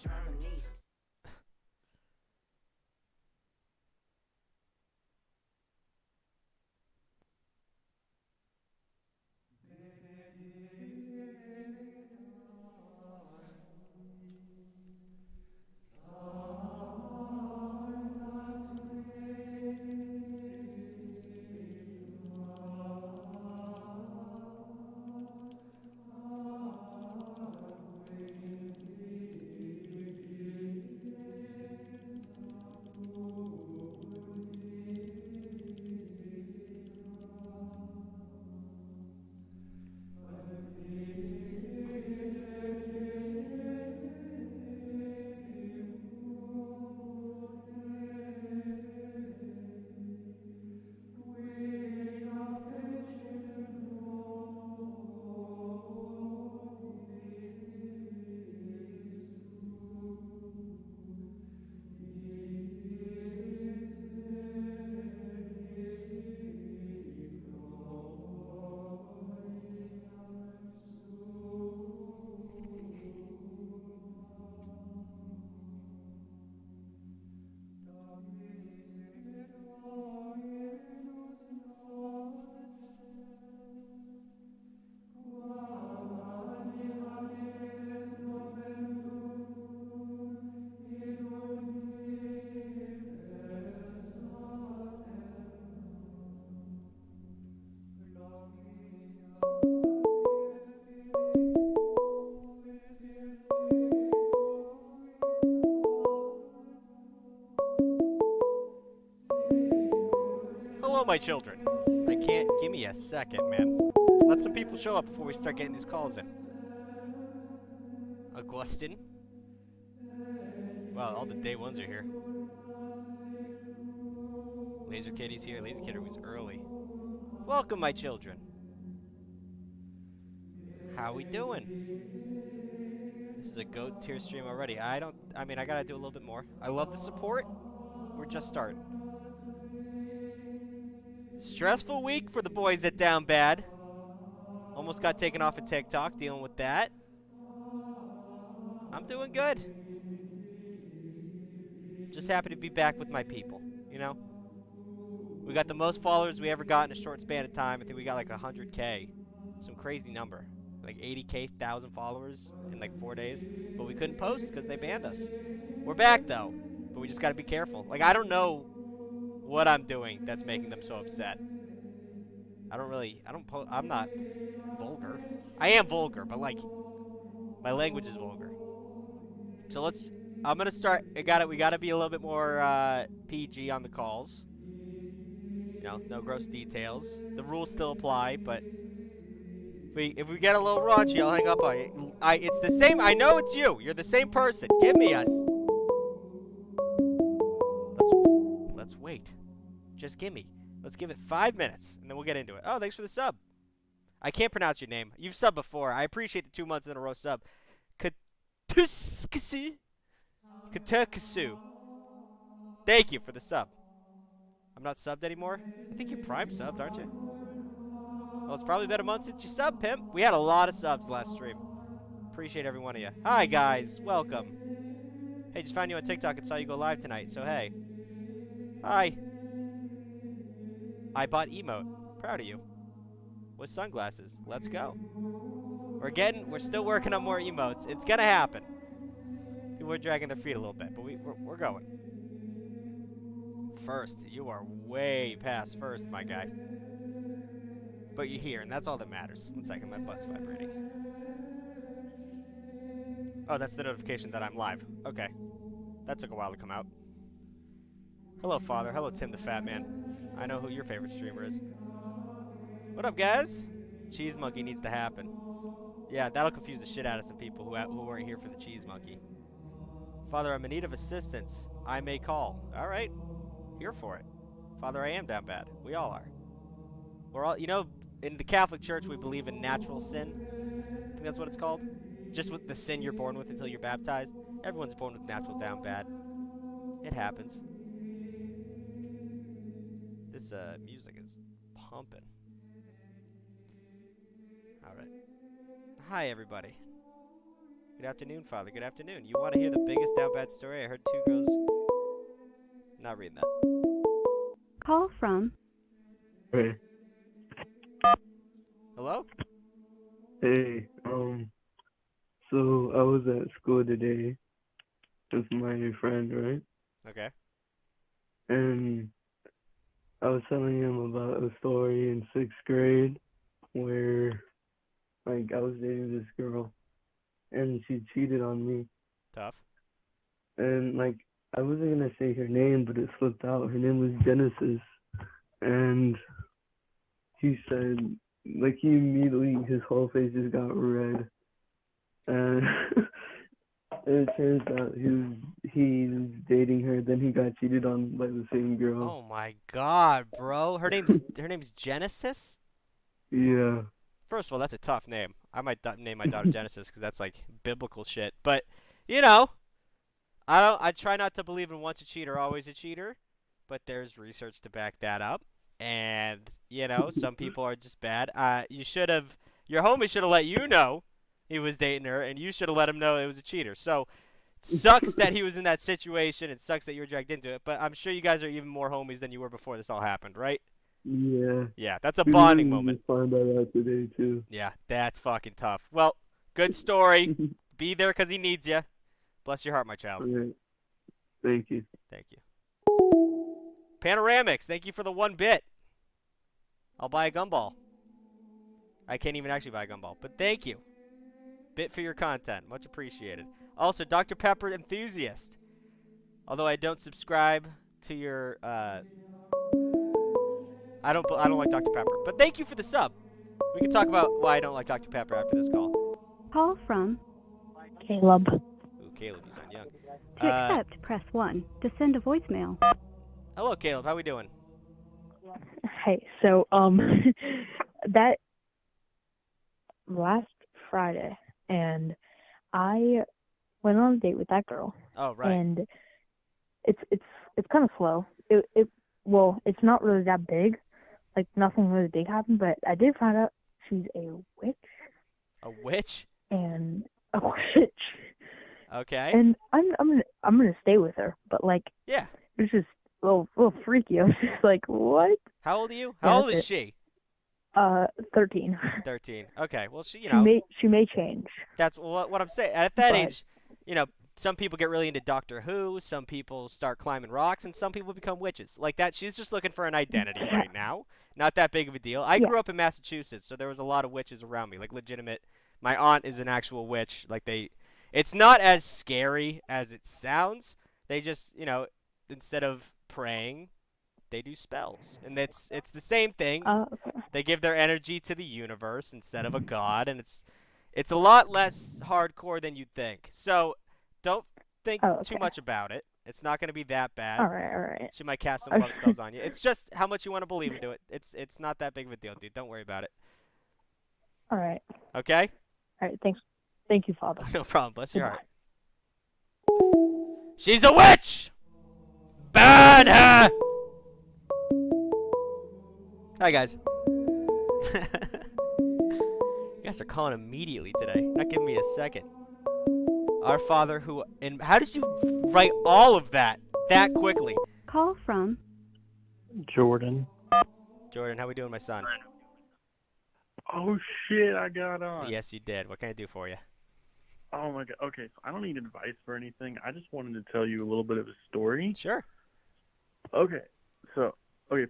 Germany. Hello, my children. I can't. Give me a second, man. Let some people show up before we start getting these calls in. Augustin. Wow, all the day ones are here. Laser Kitty's here. Laser Kitty was early. Welcome, my children. How we doing? This is a goat tier stream already. I mean, I gotta do a little bit more. I love the support. We're just starting. Stressful week for the boys at Down Bad. Almost got taken off of TikTok, dealing with that. I'm doing good. Just happy to be back with my people, you know? We got the most followers we ever got in a short span of time. I think we got like 100K. Some crazy number. Like 80K, 1,000 followers in like 4 days. But we couldn't post because they banned us. We're back though. But we just gotta be careful. Like, I don't know what I'm doing that's making them so upset. I'm not vulgar. I am vulgar, but like, my language is vulgar. So I'm gonna start, we gotta be a little bit more PG on the calls. You know, no gross details. The rules still apply, but if we get a little raunchy, I'll hang up on you. It's the same. I know it's you. You're the same person. Give me us. Let's wait. Just give me. Let's give it 5 minutes, and then we'll get into it. Oh, thanks for the sub. I can't pronounce your name. You've subbed before. I appreciate the 2 months in a row sub. Katuskasu. Katukasu. Thank you for the sub. I'm not subbed anymore. I think you're prime subbed, aren't you? Well, it's probably been a month since you subbed, pimp. We had a lot of subs last stream. Appreciate every one of you. Hi, guys. Welcome. Hey, just found you on TikTok and saw you go live tonight, so hey. Hi. I bought emote. Proud of you. With sunglasses. Let's go. We're still working on more emotes. It's gonna happen. People are dragging their feet a little bit, but we're going. First. You are way past first, my guy. But you're here, and that's all that matters. 1 second, my butt's vibrating. Oh, that's the notification that I'm live. Okay. That took a while to come out. Hello, Father. Hello, Tim the Fat Man. I know who your favorite streamer is. What up, guys? Cheese Monkey needs to happen. Yeah, that'll confuse the shit out of some people who weren't here for the Cheese Monkey. Father, I'm in need of assistance. I may call. All right. Here for it. Father, I am down bad. We all are. We're all, in the Catholic Church, we believe in natural sin. I think that's what it's called. Just with the sin you're born with until you're baptized. Everyone's born with natural down bad. It happens. This music is pumping. All right. Hi, everybody. Good afternoon, Father. Good afternoon. You want to hear the biggest down bad story? I heard two girls. Not reading that. Call from. Hey, Hello? hey, so I was at school today with my friend, right? Okay. And I was telling him about a story in sixth grade where, like, I was dating this girl and she cheated on me. Tough. And, like, I wasn't gonna say her name, but it slipped out. Her name was Genesis. And he said, like, he immediately, his whole face just got red. And it turns out he was dating her, then he got cheated on by the same girl. Oh my God, bro. Her name's Genesis? Yeah. First of all, that's a tough name. I might name my daughter Genesis because that's like biblical shit. But you know, I try not to believe in once a cheater, always a cheater. But there's research to back that up. And some people are just bad. Your homie should have let you know he was dating her, and you should have let him know it was a cheater. So sucks that he was in that situation. It sucks that you were dragged into it. But I'm sure you guys are even more homies than you were before this all happened, right? Yeah. Yeah, that's a We bonding literally moment. just found that out today too. Yeah, that's fucking tough. Well, good story. Be there because he needs you. Bless your heart, my child. Alright. Thank you. Thank you. Panoramics, thank you for the 1 bit. I'll buy a gumball. I can't even actually buy a gumball, but thank you. Bit for your content. Much appreciated. Also, Dr. Pepper enthusiast. Although I don't subscribe to your I don't like Dr. Pepper. But thank you for the sub. We can talk about why I don't like Dr. Pepper after this call. Call from. Caleb. Ooh, Caleb, you sound young. To accept, press 1. To send a voicemail. Hello, Caleb. How we doing? Hey, so that last Friday, and I went on a date with that girl. Oh, right. And it's kind of slow. It's not really that big. Like nothing really big happened, but I did find out she's a witch. A witch? And a witch. Okay. And I'm gonna stay with her, but like yeah, it's just a little freaky. I was just like, what? How old are you? How old is she? 13. 13. Okay. Well, she may change. That's what I'm saying. At that age, some people get really into Doctor Who, some people start climbing rocks, and some people become witches. Like that, she's just looking for an identity right now. Not that big of a deal. I grew up in Massachusetts, so there was a lot of witches around me, like legitimate. My aunt is an actual witch. It's not as scary as it sounds. They just, instead of praying, they do spells. And it's the same thing. Okay. They give their energy to the universe instead of a god, and it's a lot less hardcore than you'd think. So don't think too much about it. It's not going to be that bad. All right. She might cast some love spells on you. It's just how much you want to believe into it. It's not that big of a deal, dude. Don't worry about it. All right. Okay? All right, thanks. Thank you, Father. No problem. Bless your heart. She's a witch! Burn her! Hi, guys. You guys are calling immediately today. Not giving me a second. Our Father who... And how did you write all of that quickly? Call from. Jordan. Jordan, how we doing, my son? Oh shit, I got on. Yes, you did. What can I do for you? Oh my god. Okay, so I don't need advice for anything. I just wanted to tell you a little bit of a story. Sure. Okay. So,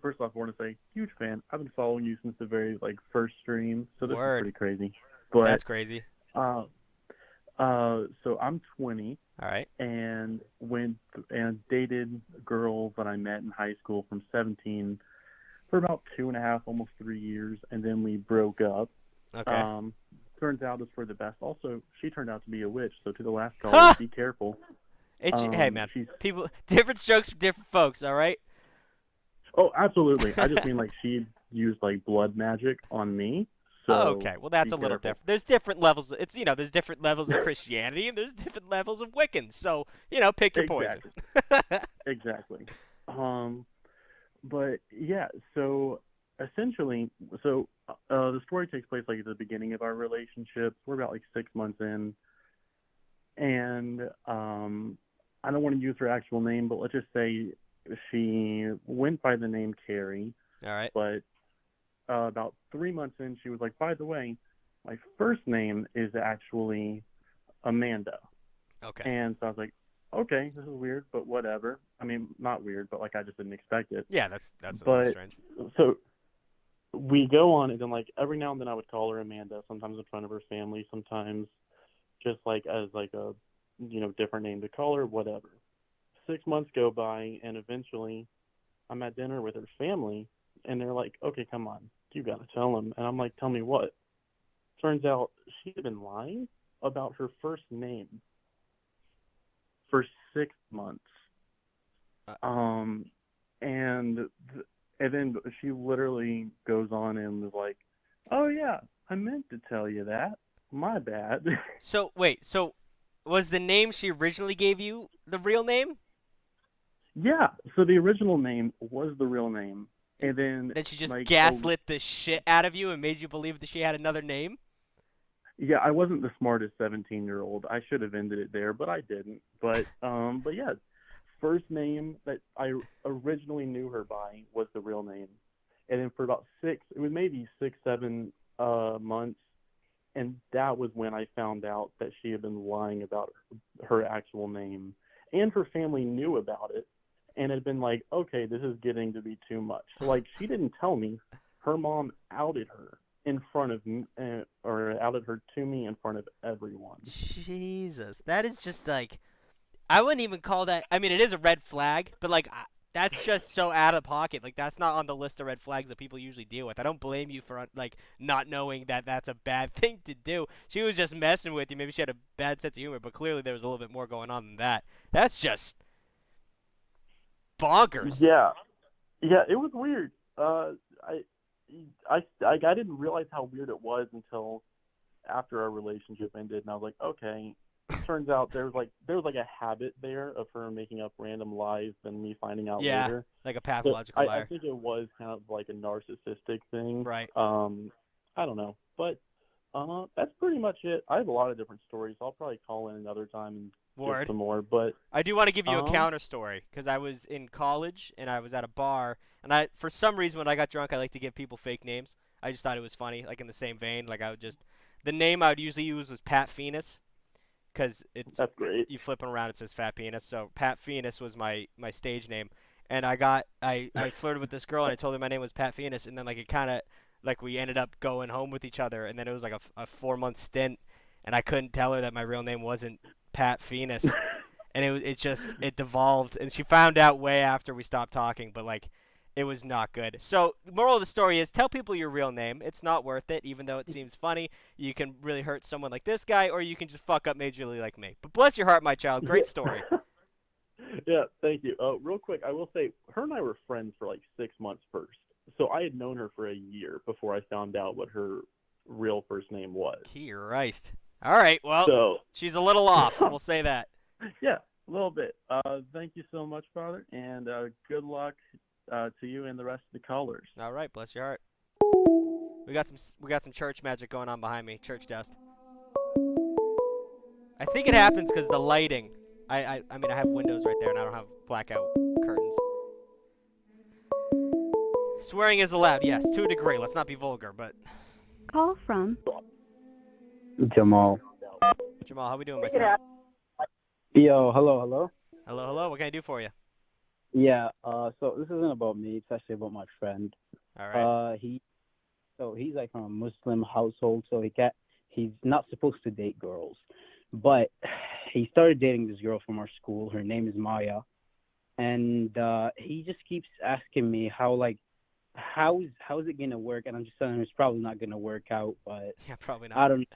first off, I want to say, huge fan. I've been following you since the very first stream, so this is pretty crazy. But that's crazy. So I'm 20. All right. And dated a girl that I met in high school from 17 for about 2.5, almost 3 years, and then we broke up. Okay. Turns out it's for the best. Also, she turned out to be a witch, so to the last call, be careful. Hey, man. People, different strokes for different folks, all right? Oh, absolutely. I just mean, she used, blood magic on me. So okay. Well, that's a little different. There's different levels. There's different levels of Christianity, and there's different levels of Wiccans. So, pick your poison. Exactly. But, yeah, so... Essentially, the story takes place at the beginning of our relationship. We're about 6 months in, and I don't want to use her actual name, but let's just say she went by the name Carrie. All right. But about 3 months in, she was like, by the way, my first name is actually Amanda. Okay. And so I was like, okay, this is weird, but whatever. I mean, not weird, but like I just didn't expect it. Yeah, that's a little strange. So we go on, and then like every now and then I would call her Amanda, sometimes in front of her family, sometimes just like as like a different name to call her, whatever. 6 months go by, and eventually I'm at dinner with her family, and they're like, okay, come on, you gotta tell them. And I'm like, tell me what? Turns out she had been lying about her first name for 6 months. And then she literally goes on and was like, oh yeah, I meant to tell you that. My bad. So wait, so was the name she originally gave you the real name? Yeah, so the original name was the real name. And then Then she just like, gaslit the shit out of you and made you believe that she had another name? yeah, I wasn't the smartest 17-year-old. I should have ended it there, but I didn't. But yeah, first name that I originally knew her by was the real name. And then for about it was maybe 6, 7 months, and that was when I found out that she had been lying about her actual name. And her family knew about it, and had been like, okay, this is getting to be too much. So, like, she didn't tell me. Her mom outed her in front of me, or outed her to me in front of everyone. Jesus, that is just like, I wouldn't even call that. I mean, it is a red flag, but like, that's just so out of pocket. Like, that's not on the list of red flags that people usually deal with. I don't blame you for like not knowing that that's a bad thing to do. She was just messing with you. Maybe she had a bad sense of humor, but clearly there was a little bit more going on than that. That's just bonkers. Yeah, it was weird. I didn't realize how weird it was until after our relationship ended, and I was like, okay. Turns out there was like a habit there of her making up random lies and me finding out later. Like a pathological liar. I think it was kind of like a narcissistic thing. Right. I don't know, but that's pretty much it. I have a lot of different stories. I'll probably call in another time and get some more. But I do want to give you a counter story because I was in college and I was at a bar, and for some reason when I got drunk I like to give people fake names. I just thought it was funny, like in the same vein. Like the name I would usually use was Pat Phoenix. Because that's great. You flip it around, it says Fat Penis. So Pat Phoenix was my stage name, and I flirted with this girl, and I told her my name was Pat Phoenix, and then like it kind of like we ended up going home with each other, and then it was like a 4-month stint, and I couldn't tell her that my real name wasn't Pat Phoenix, and it devolved, and she found out way after we stopped talking, but like. It was not good. So the moral of the story is tell people your real name. It's not worth it, even though it seems funny. You can really hurt someone like this guy, or you can just fuck up majorly like me. But bless your heart, my child. Great story. Yeah, thank you. Real quick, I will say, her and I were friends for like 6 months first. So I had known her for a year before I found out what her real first name was. Christ. All right, well, she's a little off. We'll say that. Yeah, a little bit. Thank you so much, Father, and good luck to you and the rest of the callers. All right, bless your heart. We got some church magic going on behind me. Church dust. I think it happens because the lighting. I mean, I have windows right there, and I don't have blackout curtains. Swearing is allowed, yes, to a degree. Let's not be vulgar, but. Call from Jamal. Jamal, how we doing, my son? Yo, hello. Hello. What can I do for you? Yeah, so this isn't about me. It's actually about my friend. All right. He's like from a Muslim household, so he's not supposed to date girls. But he started dating this girl from our school. Her name is Maya. And he just keeps asking me how's it going to work? And I'm just telling him it's probably not going to work out, but yeah, probably not. I don't.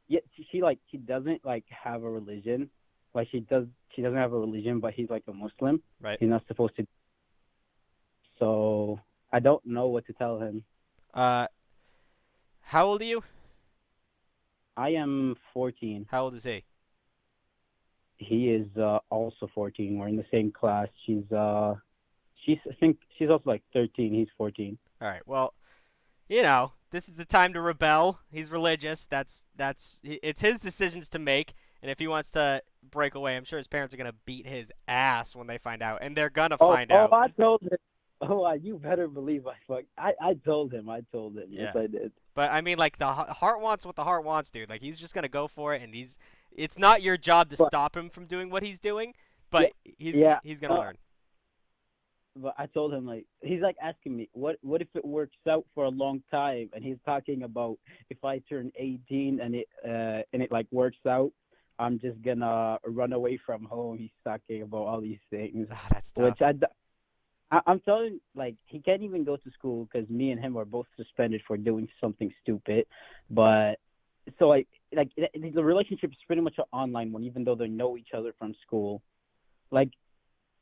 Yeah, she doesn't like have a religion. Like she doesn't have a religion, but he's like a Muslim. Right. He's not supposed to. So I don't know what to tell him. How old are you? I am 14. How old is he? He is also 14. We're in the same class. I think she's also like 13. He's 14. All right. Well, this is the time to rebel. He's religious. It's his decisions to make. And if he wants to break away, I'm sure his parents are going to beat his ass when they find out. And they're going to find out. I told him. You better believe I told him. Yes, Yeah. I did. But, I mean, like, the heart wants what the heart wants, dude. Like, he's just going to go for it, and it's not your job to But, stop him from doing what he's doing, but he's going to learn. But I told him, like, he's like asking me, what if it works out for a long time? And he's talking about if I turn 18 and it like works out, I'm just gonna run away from home. He's talking about all these things, That's tough. which I'm telling him, like, he can't even go to school because me and him are both suspended for doing something stupid. But so the relationship is pretty much an online one, even though they know each other from school. Like,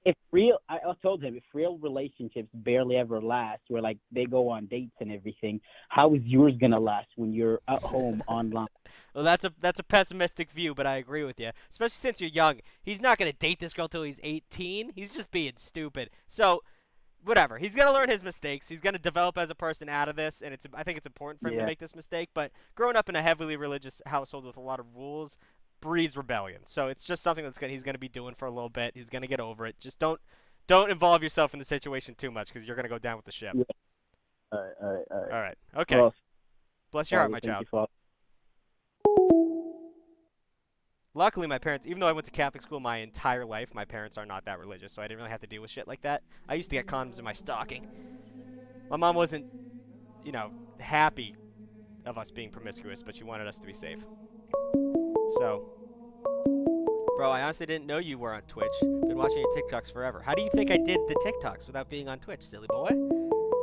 I told him, if real relationships barely ever last, where like they go on dates and everything, how is yours gonna last when you're at home online? Well, that's a pessimistic view, but I agree with you. Especially since you're young. He's not going to date this girl till he's 18. He's just being stupid. So, whatever. He's going to learn his mistakes. He's going to develop as a person out of this, and I think it's important for him to make this mistake. But growing up in a heavily religious household with a lot of rules breeds rebellion. So it's just something he's going to be doing for a little bit. He's going to get over it. Just don't involve yourself in the situation too much because you're going to go down with the ship. Yeah. All right. Okay. Well, bless your heart, my child. Luckily, my parents, even though I went to Catholic school my entire life, my parents are not that religious, so I didn't really have to deal with shit like that. I used to get condoms in my stocking. My mom wasn't, happy of us being promiscuous, but she wanted us to be safe. So, bro, I honestly didn't know you were on Twitch. Been watching your TikToks forever. How do you think I did the TikToks without being on Twitch, silly boy?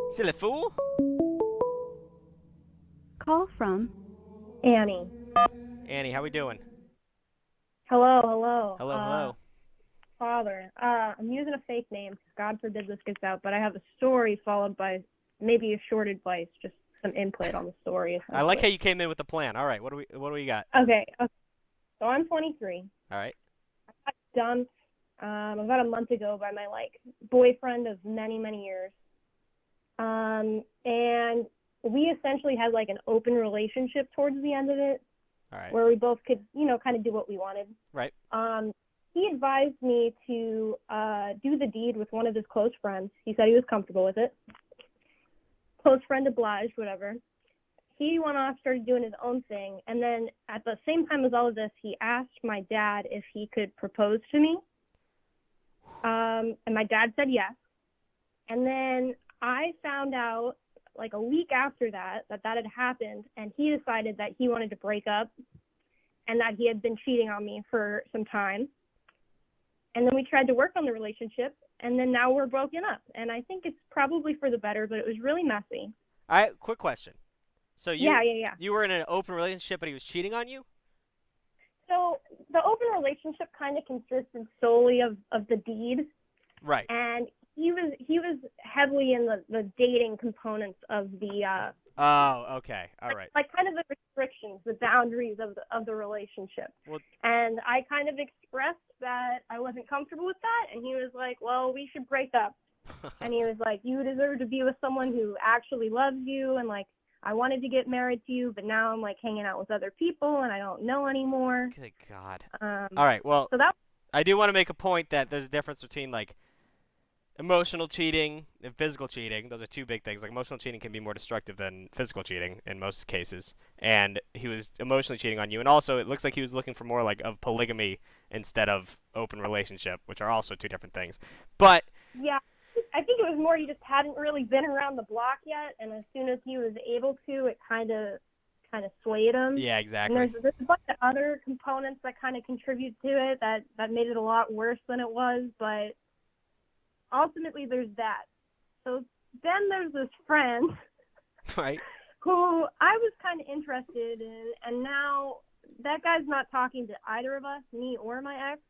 Silly fool? Call from Annie. Annie, how we doing? Hello. Hello. Father, I'm using a fake name. God forbid this gets out, but I have a story followed by maybe a short advice, just some input on the story. I like how you came in with a plan. All right, what do we got? Okay. So I'm 23. All right. I got dumped about a month ago by my boyfriend of many, many years. And we essentially had like an open relationship towards the end of it. All right. Where we both could, kind of do what we wanted. Right. He advised me to do the deed with one of his close friends. He said he was comfortable with it. Close friend obliged, whatever. He went off, started doing his own thing, and then at the same time as all of this, he asked my dad if he could propose to me. And my dad said yes. And then I found out like a week after that had happened, and he decided that he wanted to break up and that he had been cheating on me for some time. And then we tried to work on the relationship, and then now we're broken up. And I think it's probably for the better, but it was really messy. Quick question. So you were in an open relationship, but he was cheating on you? So the open relationship kind of consisted solely of the deed. Right. And he was heavily in the dating components of the oh, okay. All right. Like kind of the restrictions, the boundaries of the relationship. Well, and I kind of expressed that I wasn't comfortable with that, and he was like, well, we should break up. And he was like, you deserve to be with someone who actually loves you, and like I wanted to get married to you, but now I'm like hanging out with other people and I don't know anymore. Good God. All right. Well, so I do want to make a point that there's a difference between like emotional cheating and physical cheating. Those are two big things. Like emotional cheating can be more destructive than physical cheating in most cases. And he was emotionally cheating on you. And also it looks like he was looking for more like of polygamy instead of open relationship, which are also two different things. But yeah, I think it was more he just hadn't really been around the block yet, and as soon as he was able to, it kind of swayed him. Yeah, exactly. And there's a bunch of other components that kind of contribute to it that made it a lot worse than it was, but ultimately there's that. So then there's this friend right, who I was kind of interested in, and now that guy's not talking to either of us, me or my ex.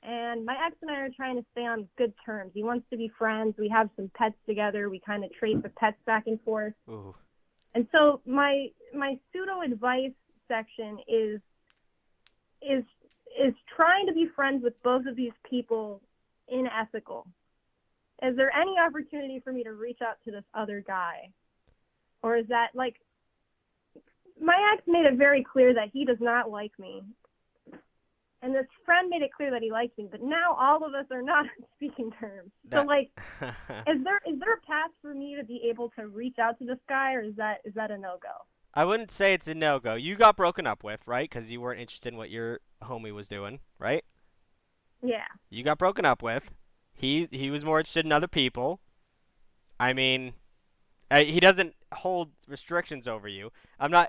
And my ex and I are trying to stay on good terms. He wants to be friends. We have some pets together. We kind of trade the pets back and forth. Ooh. And so my pseudo advice section is trying to be friends with both of these people unethical. Is there any opportunity for me to reach out to this other guy? Or is that my ex made it very clear that he does not like me. and this friend made it clear that he liked me, but now all of us are not on speaking terms. So, like, is there a path for me to be able to reach out to this guy, or is that a no-go? I wouldn't say it's a no-go. You got broken up with, right? Because you weren't interested in what your homie was doing, right? Yeah. You got broken up with. He was more interested in other people. I mean, he doesn't hold restrictions over you. I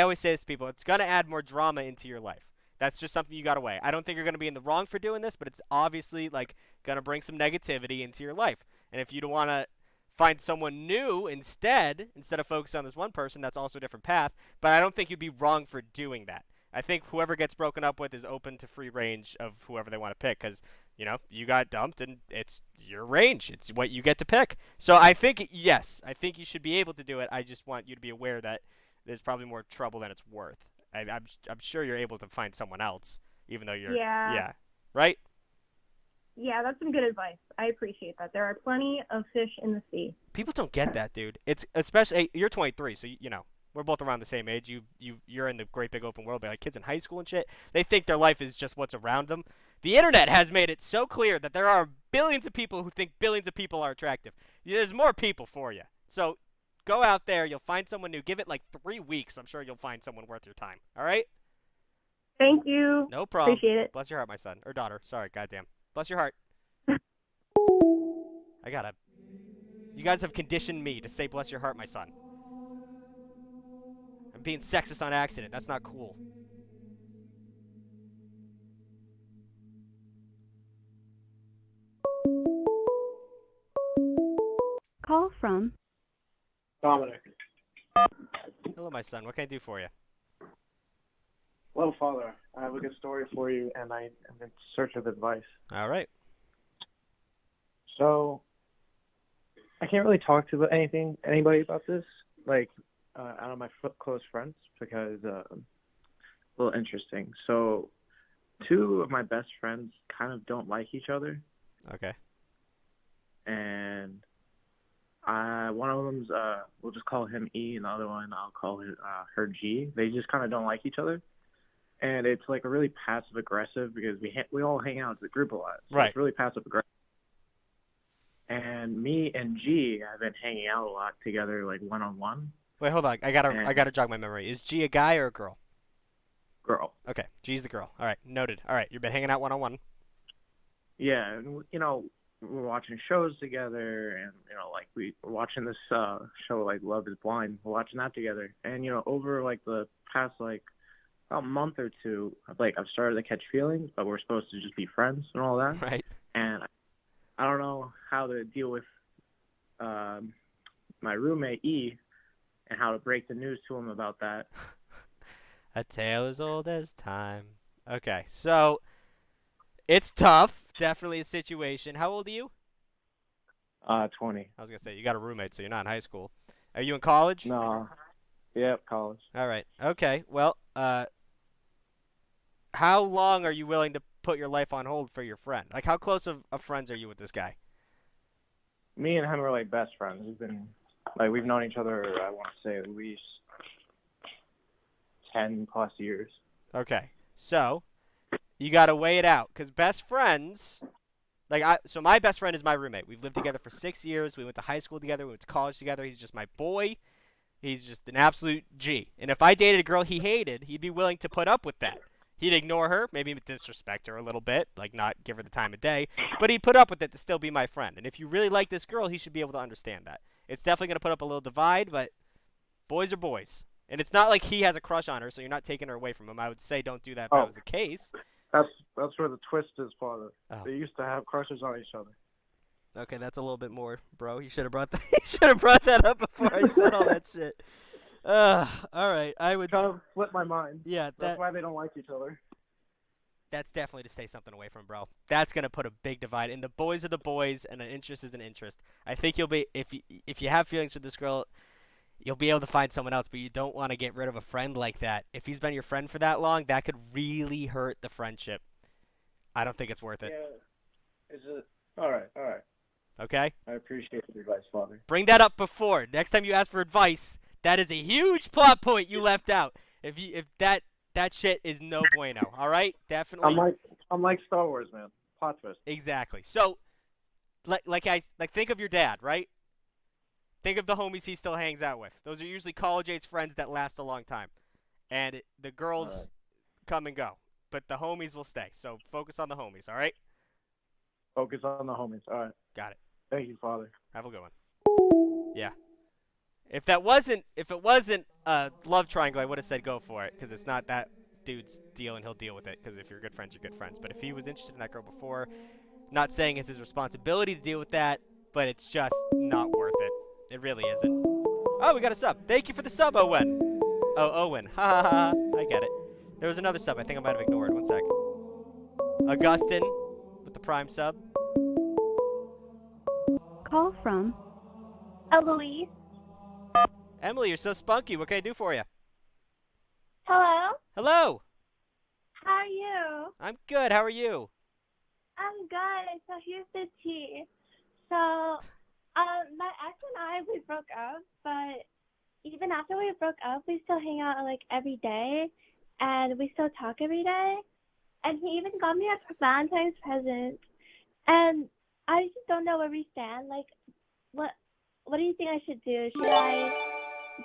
always say this to people, it's gonna add more drama into your life. That's just something you gotta weigh. I don't think you're gonna be in the wrong for doing this, but it's obviously like gonna bring some negativity into your life. And if you don't wanna find someone new instead of focus on this one person, that's also a different path. But I don't think you'd be wrong for doing that. I think whoever gets broken up with is open to free range of whoever they want to pick because, you got dumped and it's your range. It's what you get to pick. So I think, yes, I think you should be able to do it. I just want you to be aware that there's probably more trouble than it's worth. I'm sure you're able to find someone else, even though you're... Yeah. Right? Yeah, that's some good advice. I appreciate that. There are plenty of fish in the sea. People don't get that, dude. It's especially... You're 23, so, we're both around the same age. You're in the great big open world, but like kids in high school and shit, they think their life is just what's around them. The internet has made it so clear that there are billions of people who think billions of people are attractive. There's more people for you. So go out there. You'll find someone new. Give it like 3 weeks. I'm sure you'll find someone worth your time. All right? Thank you. No problem. Appreciate it. Bless your heart, my son. Or daughter. Sorry, goddamn. Bless your heart. You guys have conditioned me to say bless your heart, my son. I'm being sexist on accident. That's not cool. Call from Dominic. Hello, my son. What can I do for you? Well, Father, I have a good story for you, and I am in search of advice. All right. So, I can't really talk to anybody about this, like, out of my close friends, because a little interesting. So, 2 of my best friends kind of don't like each other. Okay. And one of them's, we'll just call him E, and the other one I'll call her G. They just kind of don't like each other. And it's like a really passive aggressive because we all hang out as a group a lot. So right. It's really passive aggressive. And me and G have been hanging out a lot together, like one-on-one. Wait, hold on. I gotta jog my memory. Is G a guy or a girl? Girl. Okay, G's the girl. All right, noted. All right, you've been hanging out one-on-one. Yeah, and we're watching shows together, and like we're watching this show like Love Is Blind. We're watching that together, and over like the past like about a month or two, like I've started to catch feelings, but we're supposed to just be friends and all that. Right. And I don't know how to deal with my roommate E and how to break the news to him about that. A tale as old as time. Okay, so it's tough. Definitely a situation. How old are you? 20. I was gonna say you got a roommate, so you're not in high school. Are you in college? No. Yep, college. All right. Okay. Well, how long are you willing to put your life on hold for your friend? Like, how close of friends are you with this guy? Me and him are like best friends. We've known each other, I want to say, at least 10 plus years. Okay. So, you got to weigh it out because best friends, so my best friend is my roommate. We've lived together for 6 years. We went to high school together. We went to college together. He's just my boy. He's just an absolute G. And if I dated a girl he hated, he'd be willing to put up with that. He'd ignore her, maybe disrespect her a little bit, like not give her the time of day, but he'd put up with it to still be my friend. And if you really like this girl, he should be able to understand that. It's definitely going to put up a little divide, but boys are boys. And it's not like he has a crush on her, so you're not taking her away from him. I would say don't do that if that was the case. That's where the twist is, Father. Oh. They used to have crushes on each other. Okay, that's a little bit more, bro. You should have brought that. You should have brought that up before I said all that shit. All right, I would kind of flipped my mind. Yeah, that's why they don't like each other. That's definitely to stay something away from, bro. That's gonna put a big divide. And the boys are the boys, and an interest is an interest. I think you'll be if you have feelings for this girl, you'll be able to find someone else. But you don't want to get rid of a friend like that. If he's been your friend for that long, that could really hurt the friendship. I don't think it's worth it. Yeah. Is it? All right. Okay. I appreciate the advice, Father. Bring that up next time you ask for advice. That is a huge plot point you left out. If that that shit is no bueno. All right, definitely. I'm like Star Wars, man. Plot twist. Exactly. So, think of your dad, right? Think of the homies he still hangs out with. Those are usually college-age friends that last a long time, and the girls come and go, but the homies will stay. So focus on the homies. All right. Focus on the homies. All right. Got it. Thank you, Father. Have a good one. Yeah. If it wasn't a love triangle, I would have said go for it, because it's not that dude's deal, and he'll deal with it. Because if you're good friends, you're good friends. But if he was interested in that girl before, not saying it's his responsibility to deal with that, but it's just not worth it. It really isn't. Oh, we got a sub. Thank you for the sub, Owen. Oh, Owen. Ha ha ha. I get it. There was another sub. I think I might have ignored. One sec. Augustin with the prime sub. Call from Eloise. Emily, you're so spunky. What can I do for you? Hello. Hello. How are you? I'm good. How are you? I'm good. So here's the tea. So, my ex and I, we broke up, but even after we broke up, we still hang out like every day, and we still talk every day. And he even got me a Valentine's present, and I just don't know where we stand. Like, what do you think I should do? Should I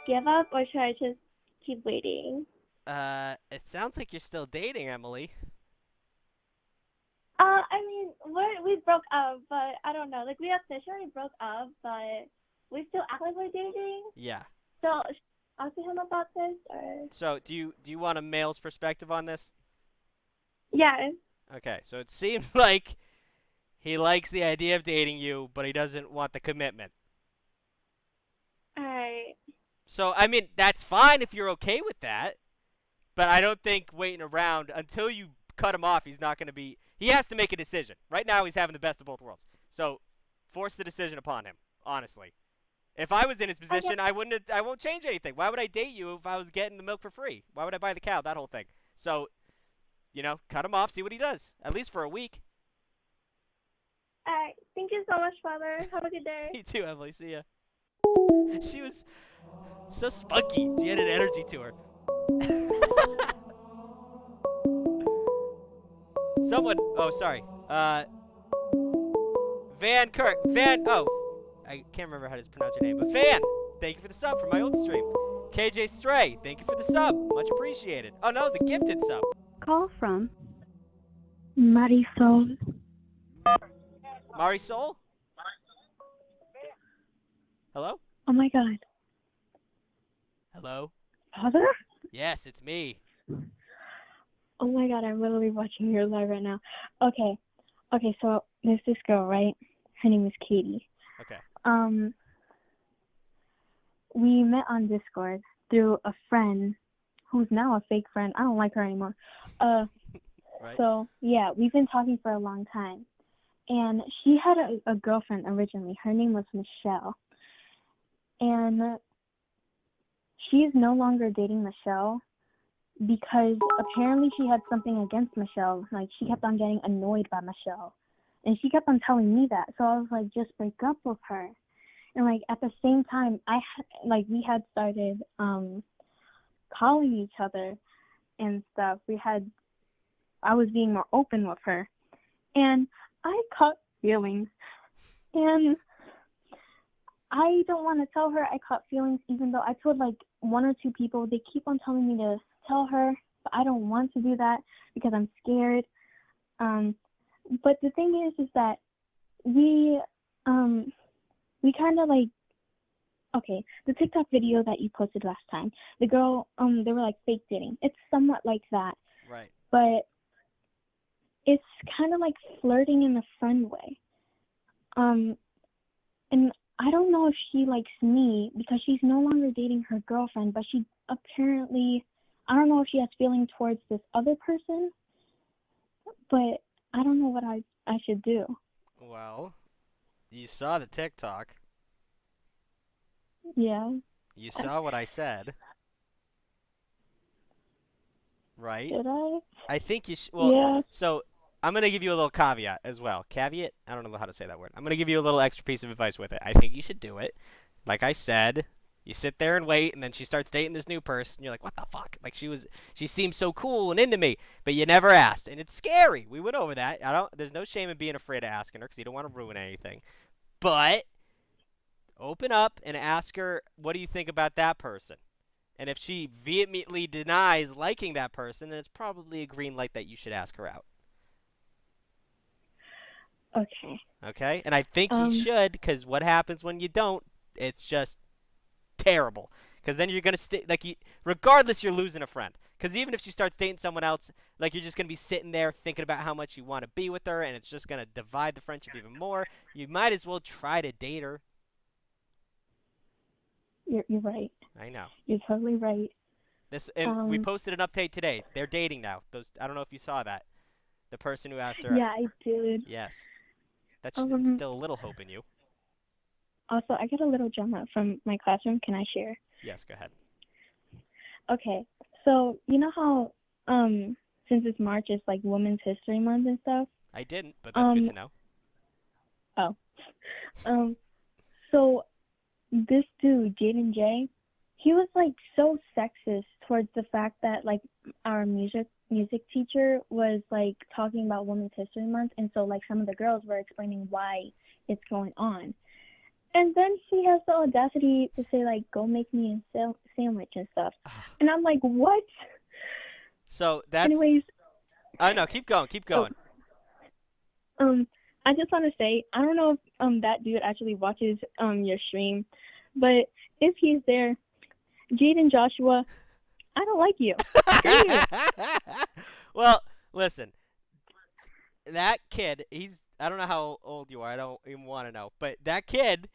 give up, or should I just keep waiting? It sounds like you're still dating, Emily. I mean, we broke up, but I don't know. Like, we officially broke up, but we still act like we're dating. Yeah. So, should I talk to him about this, or? So, do you want a male's perspective on this? Yeah. Okay, so it seems like he likes the idea of dating you, but he doesn't want the commitment. Alright. So, I mean, that's fine if you're okay with that, but I don't think waiting around until you cut him off, he's not going to be... He has to make a decision. Right now, he's having the best of both worlds. So, force the decision upon him, honestly. If I was in his position, I won't change anything. Why would I date you if I was getting the milk for free? Why would I buy the cow? That whole thing. So, cut him off, see what he does. At least for a week. Alright. Thank you so much, Father. Have a good day. You too, Emily. See ya. She was so spunky. She had an energy to her. Someone. Oh, sorry. I can't remember how to pronounce your name, but Van, thank you for the sub from my old stream. KJ Stray, thank you for the sub. Much appreciated. Oh, no, it's a gifted sub. Call from Marisol. Marisol? Hello? Oh my God. Hello? Father? Yes, it's me. Oh my God, I'm literally watching your live right now. Okay, so there's this girl, right? Her name is Katie. Okay. We met on Discord through a friend who's now a fake friend. I don't like her anymore. Right. So, yeah, we've been talking for a long time. And she had a girlfriend originally. Her name was Michelle. And she is no longer dating Michelle because apparently she had something against Michelle. Like, she kept on getting annoyed by Michelle. And she kept on telling me that. So I was like, just break up with her. And, like, at the same time, we had started calling each other and stuff. I was being more open with her. And I caught feelings. And I don't want to tell her I caught feelings, even though I told, like, one or two people. They keep on telling me to tell her, but I don't want to do that because I'm scared. But the thing is that we kind of like, okay, the TikTok video that you posted last time, the girl, they were like fake dating. It's somewhat like that. Right. But it's kind of like flirting in a friend way. And I don't know if she likes me because she's no longer dating her girlfriend, but she apparently, I don't know if she has feeling towards this other person, but I don't know what I should do. Well, you saw the TikTok. Yeah. You saw what I said. Right? Should I? I think you should. Well, yeah. So I'm going to give you a little caveat as well. Caveat? I don't know how to say that word. I'm going to give you a little extra piece of advice with it. I think you should do it. Like I said, You sit there and wait, and then she starts dating this new person. You're like, what the fuck? Like, she seemed so cool and into me, but you never asked, and it's scary. We went over that. There's no shame in being afraid of asking her because you don't want to ruin anything. But open up and ask her, what do you think about that person? And if she vehemently denies liking that person, then it's probably a green light that you should ask her out. Okay. Okay? And I think you should, because what happens when you don't, it's just terrible. Because then you're going to stay, like, regardless, you're losing a friend. Because even if she starts dating someone else, like, you're just going to be sitting there thinking about how much you want to be with her, and it's just going to divide the friendship even more. You might as well try to date her. You're right. I know. You're totally right. And we posted an update today. They're dating now. I don't know if you saw that. The person who asked her. Yeah, I did. Yes. That should instill a little hope in you. Also, I got a little drama from my classroom. Can I share? Yes, go ahead. Okay. So, you know how since it's March, it's like Women's History Month and stuff? I didn't, but that's good to know. Oh. So this dude, Jaden J, he was like so sexist towards the fact that like our music teacher was like talking about Women's History Month, and so like some of the girls were explaining why it's going on. And then he has the audacity to say like, go make me a sandwich and stuff. And I'm like, what? So that's Anyways. I know, keep going. I just want to say, I don't know if that dude actually watches your stream, but if he's there, Jaden Joshua, I don't like you. Well, listen. That kid, I don't know how old you are. I don't even want to know. But that kid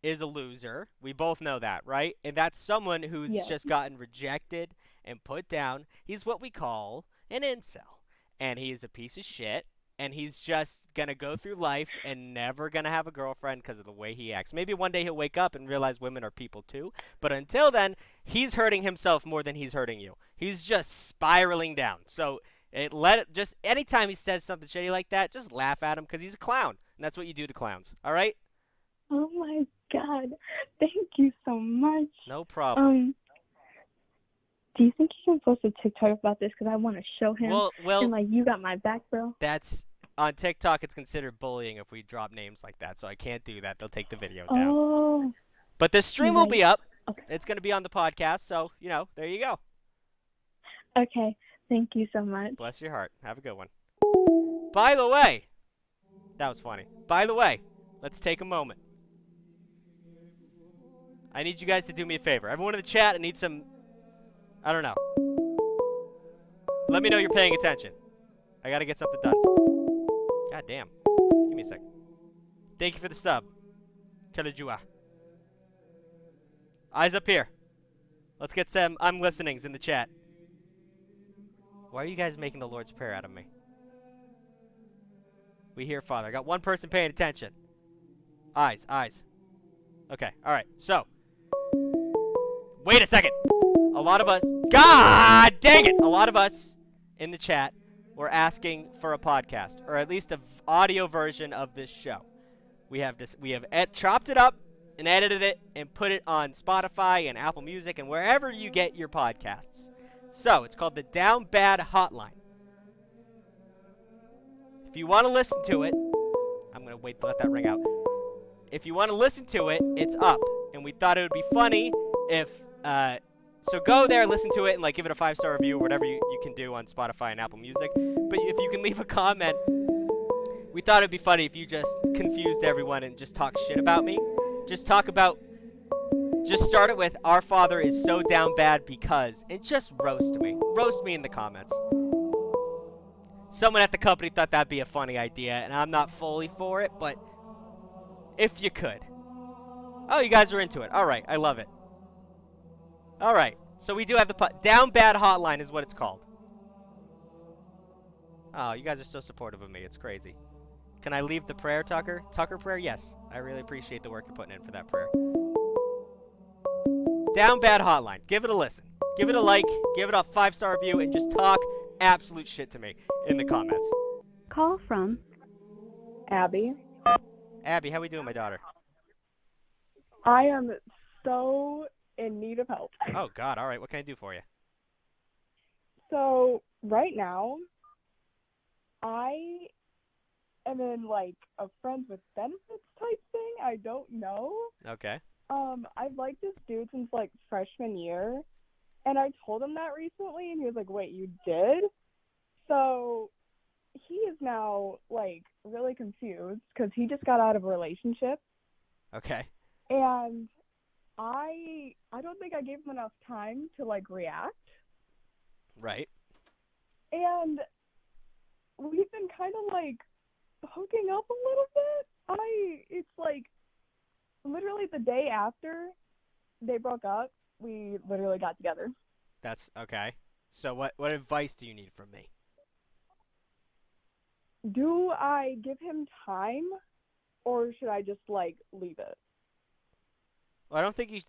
is a loser. We both know that, right? And that's someone who's just gotten rejected and put down. He's what we call an incel. And he's a piece of shit. And he's just going to go through life and never going to have a girlfriend because of the way he acts. Maybe one day he'll wake up and realize women are people too. But until then, he's hurting himself more than he's hurting you. He's just spiraling down. So just anytime he says something shitty like that, just laugh at him because he's a clown. And that's what you do to clowns. All right? Oh, my God. Thank you so much. No problem. Do you think you can post a TikTok about this? Because I want to show him. Well, and, like, you got my back, bro. That's on TikTok. It's considered bullying if we drop names like that, so I can't do that. They'll take the video down. Oh. But the stream will be up. Okay. It's going to be on the podcast, so, there you go. Okay. Thank you so much. Bless your heart. Have a good one. By the way, that was funny. By the way, let's take a moment. I need you guys to do me a favor. Everyone in the chat, I need some... I don't know. Let me know you're paying attention. I gotta get something done. God damn. Give me a sec. Thank you for the sub. Kalajua. Eyes up here. Let's get some I'm listenings in the chat. Why are you guys making the Lord's Prayer out of me? We hear, Father. I got one person paying attention. Eyes. Okay, alright. So. Wait a second. A lot of us, God dang it! A lot of us in the chat were asking for a podcast, or at least an audio version of this show. We have chopped it up and edited it and put it on Spotify and Apple Music and wherever you get your podcasts. So it's called the Down Bad Hotline. If you want to listen to it, I'm gonna wait to let that ring out. If you want to listen to it, it's up, and we thought it would be funny if. So go there, listen to it, and like give it a 5-star review or whatever you can do on Spotify and Apple Music. But if you can leave a comment, we thought it'd be funny if you just confused everyone and just talk shit about me. Just start it with, our father is so down bad because, and just roast me. Roast me in the comments. Someone at the company thought that'd be a funny idea, and I'm not fully for it, but if you could. Oh, you guys are into it. All right, I love it. All right, so we do have the Down Bad Hotline is what it's called. Oh, you guys are so supportive of me. It's crazy. Can I leave the prayer, Tucker? Tucker prayer? Yes. I really appreciate the work you're putting in for that prayer. Down Bad Hotline. Give it a listen. Give it a like. Give it a 5-star review, and just talk absolute shit to me in the comments. Call from Abby. Abby, how we doing, my daughter? I am so in need of help. Oh, God. All right. What can I do for you? So right now, I am in like a friends with benefits type thing. I don't know. Okay. I've liked this dude since like freshman year, and I told him that recently, and he was like, "Wait, you did?" So he is now like really confused because he just got out of a relationship, Okay. and I don't think I gave him enough time to like react, Right. and we've been kind of like hooking up a little bit. It's like literally the day after they broke up, we literally got together. That's okay. So what advice do you need from me? Do I give him time, or should I just like leave it? Well, I don't think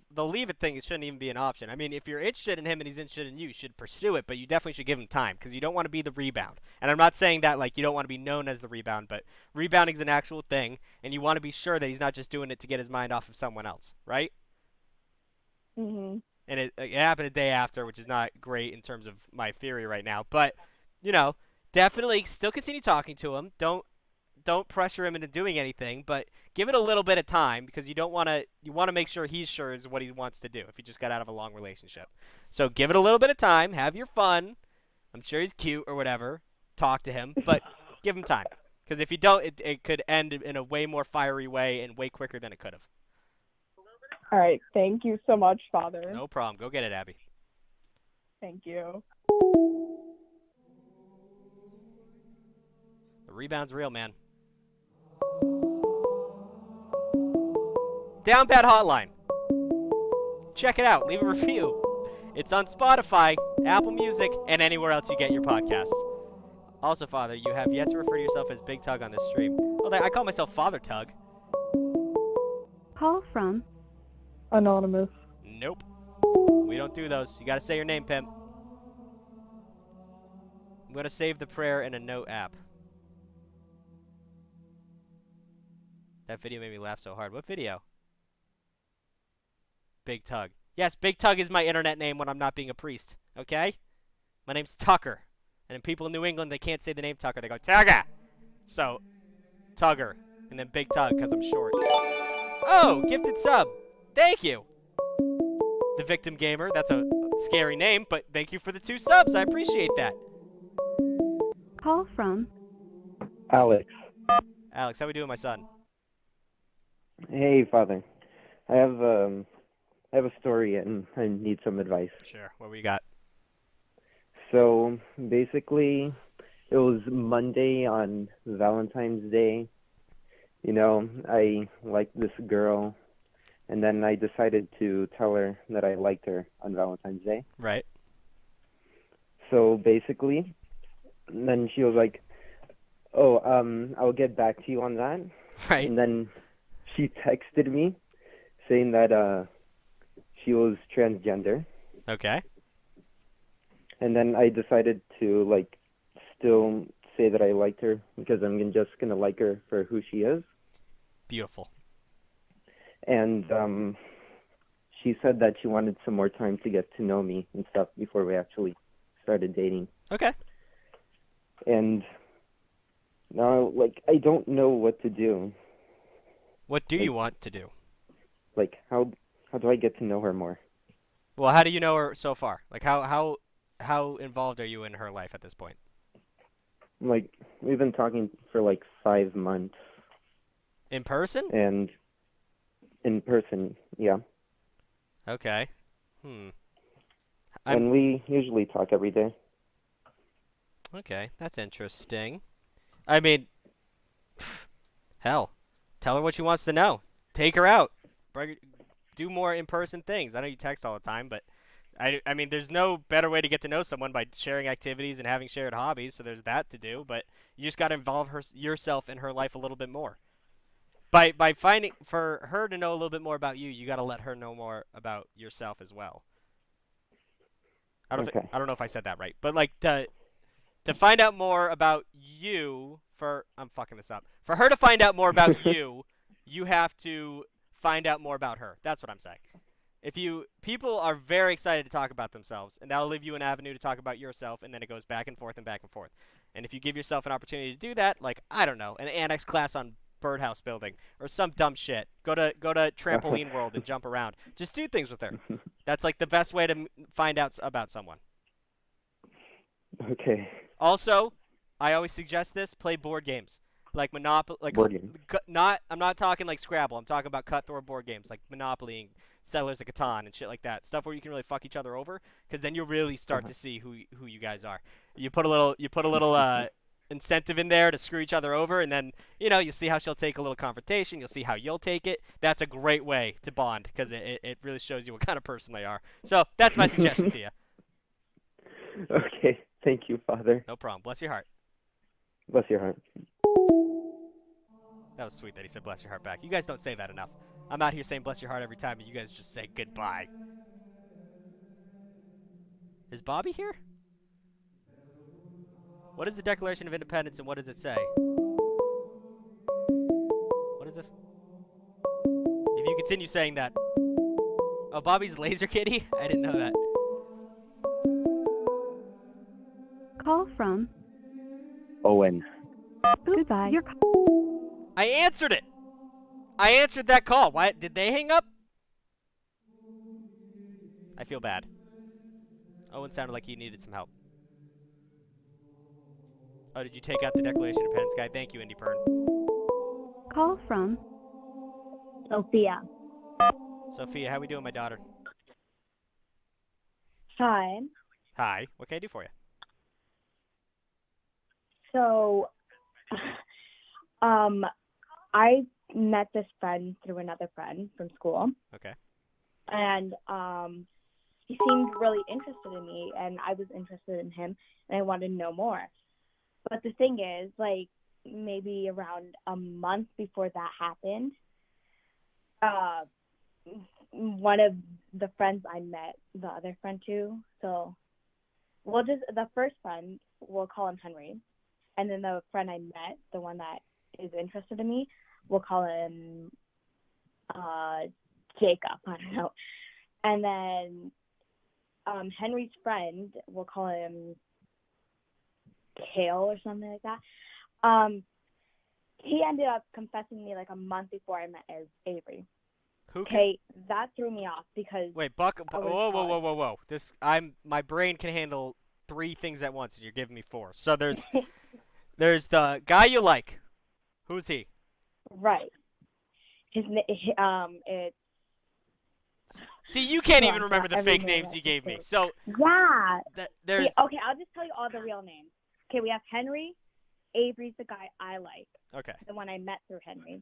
the leave it thing shouldn't even be an option. I mean, if you're interested in him and he's interested in you, you should pursue it, but you definitely should give him time because you don't want to be the rebound. And I'm not saying that like you don't want to be known as the rebound, but rebounding is an actual thing, and you want to be sure that he's not just doing it to get his mind off of someone else, right? Mhm. And it happened a day after, which is not great in terms of my theory right now. But definitely still continue talking to him. Don't pressure him into doing anything, but give it a little bit of time because you want to make sure he's sure is what he wants to do if he just got out of a long relationship. So give it a little bit of time, have your fun. I'm sure he's cute or whatever. Talk to him, but give him time because if you don't, it could end in a way more fiery way and way quicker than it could have. All right. Thank you so much, Father. No problem. Go get it, Abby. Thank you. The rebound's real, man. Down Bad Hotline. Check it out. Leave a review. It's on Spotify, Apple Music, and anywhere else you get your podcasts. Also, Father, you have yet to refer to yourself as Big Tug on this stream. Well, I call myself Father Tug. Call from Anonymous. Nope. We don't do those. You gotta say your name, pimp. I'm gonna save the prayer in a note app. That video made me laugh so hard. What video? Big Tug. Yes, Big Tug is my internet name when I'm not being a priest. Okay? My name's Tucker. And people in New England, they can't say the name Tucker. They go, Tugger! So, Tugger. And then Big Tug, because I'm short. Oh, gifted sub. Thank you. The Victim Gamer. That's a scary name, but thank you for the 2 subs. I appreciate that. call from Alex. Alex, how we doing, my son? Hey, Father. I have a story and I need some advice. Sure. What we got? So basically, it was Monday on Valentine's Day. I liked this girl, and then I decided to tell her that I liked her on Valentine's Day. Right. So basically, then she was like, "Oh, I'll get back to you on that." Right. And then she texted me saying that she was transgender. Okay. And then I decided to still say that I liked her because I'm just gonna like her for who she is. Beautiful. And she said that she wanted some more time to get to know me and stuff before we actually started dating. Okay. And now, I don't know what to do. What do you want to do? How do I get to know her more? Well, how do you know her so far? How involved are you in her life at this point? We've been talking for 5 months. In person? And in person, yeah. Okay. And we usually talk every day. Okay, that's interesting. I mean, hell, tell her what she wants to know. Take her out. Do more in-person things. I know you text all the time, but I mean, there's no better way to get to know someone by sharing activities and having shared hobbies, so there's that to do, but you just got to involve yourself in her life a little bit more. By finding, for her to know a little bit more about you, you got to let her know more about yourself as well. I don't know if I said that right, but to find out more about you, I'm fucking this up. For her to find out more about you, you have to find out more about her. That's what I'm saying. People are very excited to talk about themselves, and that'll leave you an avenue to talk about yourself, and then it goes back and forth and back and forth. And if you give yourself an opportunity to do that, like, I don't know, an annex class on birdhouse building or some dumb shit, go to trampoline world and jump around. Just do things with her. That's like the best way to find out about someone. Okay. Also, I always suggest this: play board games, like Monopoly. Like Board games. I'm not talking like Scrabble. I'm talking about cutthroat board games like Monopoly and Settlers of Catan and shit like that. Stuff where you can really fuck each other over, because then you really start to see who you guys are. You put a little incentive in there to screw each other over, and then you'll see how she'll take a little confrontation. You'll see how you'll take it. That's a great way to bond, because it really shows you what kind of person they are. So that's my suggestion to you. Okay. Thank you, Father. No problem. Bless your heart. Bless your heart. That was sweet that he said bless your heart back. You guys don't say that enough. I'm out here saying bless your heart every time, and you guys just say goodbye. Is Bobby here? What is the Declaration of Independence, and what does it say? What is this? If you continue saying that... Oh, Bobby's Laser Kitty? I didn't know that. Call from. Owen. Goodbye. Your I answered it! I answered that call. Why did they hang up? I feel bad. Owen sounded like he needed some help. Oh, did you take out the Declaration of Independence guy? Thank you, Indy Pern. call from. Sophia. Sophia, how we doing, my daughter? Hi. Hi. What can I do for you? So, I met this friend through another friend from school. Okay. And he seemed really interested in me, and I was interested in him, and I wanted to know more. But the thing is, like, maybe around a month before that happened, one of the friends I met, the other friend too, so the first friend, we'll call him Henry, and then the friend I met, the one that is interested in me, we'll call him Jacob, I don't know. And then Henry's friend, we'll call him Kale or something like that. He ended up confessing to me like a month before I met Avery. Okay, that threw me off because wait, Buck. Whoa. My brain can handle 3 things at once, and you're giving me 4. So there's the guy you like. Who's he? Right. It's. See, you can't even remember the fake names you gave me. So yeah. There's. Okay, I'll just tell you all the real names. Okay, we have Henry. Avery's the guy I like. Okay. The one I met through Henry,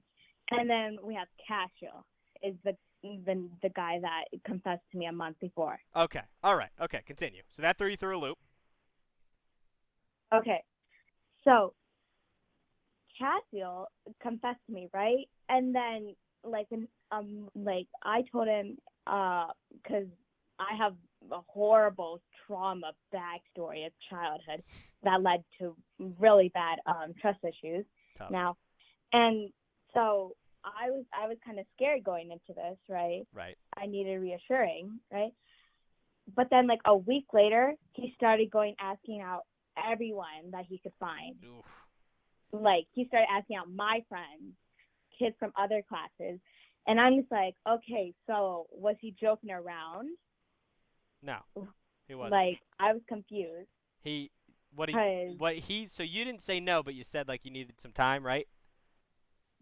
and then we have Cashel. Is the guy that confessed to me a month before. Okay. All right. Okay. Continue. So that threw you through a loop. Okay. So Cassiel confessed to me, right? And then like I told him because I have a horrible trauma backstory of childhood that led to really bad trust issues. Tough. Now, and so I was kind of scared going into this, right? Right. I needed reassuring, right? But then like a week later, he started asking out everyone that he could find. Oof. Like he started asking out my friends, kids from other classes, and I'm just like, okay, so was he joking around? No, he wasn't. Like I was confused. So you didn't say no, but you said like you needed some time, right?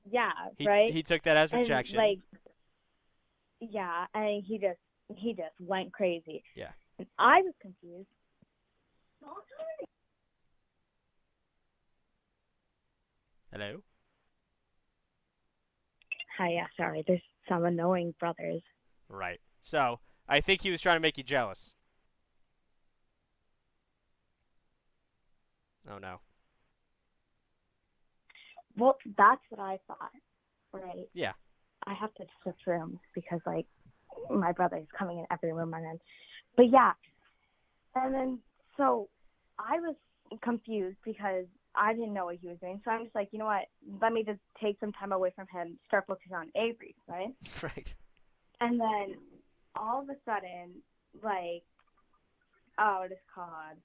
Yeah, right. He took that as rejection. And, yeah, and he just went crazy. Yeah. And I was confused. Hello? Hi, yeah, sorry. There's some annoying brothers. Right. So, I think he was trying to make you jealous. Oh, no. Well, that's what I thought, right? Yeah. I have to switch rooms because, like, my brother is coming in every room I'm in. But, yeah. And then, so, I was confused because I didn't know what he was doing. So I'm just like, you know what? Let me just take some time away from him, start focusing on Avery, right? Right. And then all of a sudden, like, oh, what is it called?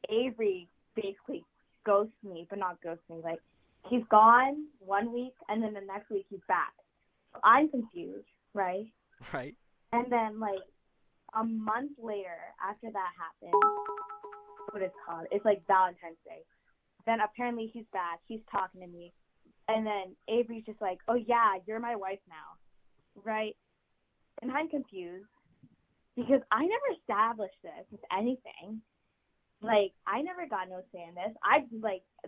Avery basically ghosts me, but not ghosts me. Like, he's gone 1 week, and then the next week he's back. So I'm confused, right? Right. And then, like, a month later, after that happened, what is it called? It's like Valentine's Day. Then apparently he's back. He's talking to me. And then Avery's just like, oh, yeah, you're my wife now, right? And I'm confused because I never established this with anything. Like, I never got no say in this.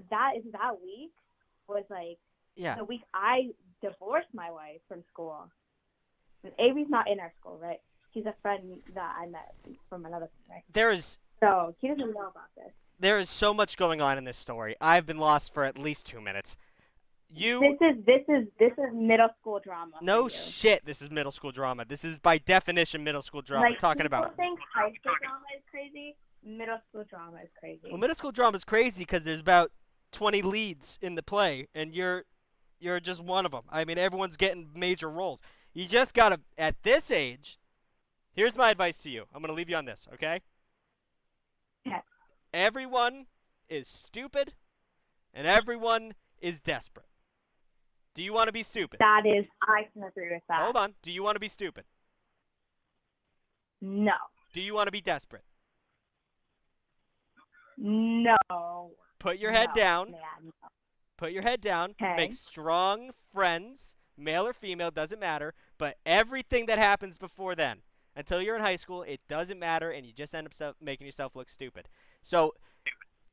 That week was, like, the week I divorced my wife from school. And Avery's not in our school, right? He's a friend that I met from another thing, right? So he doesn't know about this. There is so much going on in this story. I've been lost for at least 2 minutes. This is middle school drama. No shit, this is middle school drama. This is by definition middle school drama. Like, Talking about. People think high school drama is crazy. Middle school drama is crazy. Well, middle school drama is crazy because there's about 20 leads in the play, and you're just one of them. I mean, everyone's getting major roles. You just gotta, at this age. Here's my advice to you. I'm gonna leave you on this, okay? Yeah. Everyone is stupid, and everyone is desperate. Do you want to be stupid? I can agree with that. Hold on. Do you want to be stupid? No. Do you want to be desperate? No. Put your head down. Man, no. Put your head down. Okay. Make strong friends, male or female, doesn't matter. But everything that happens before then, until you're in high school, it doesn't matter, and you just end up making yourself look stupid. So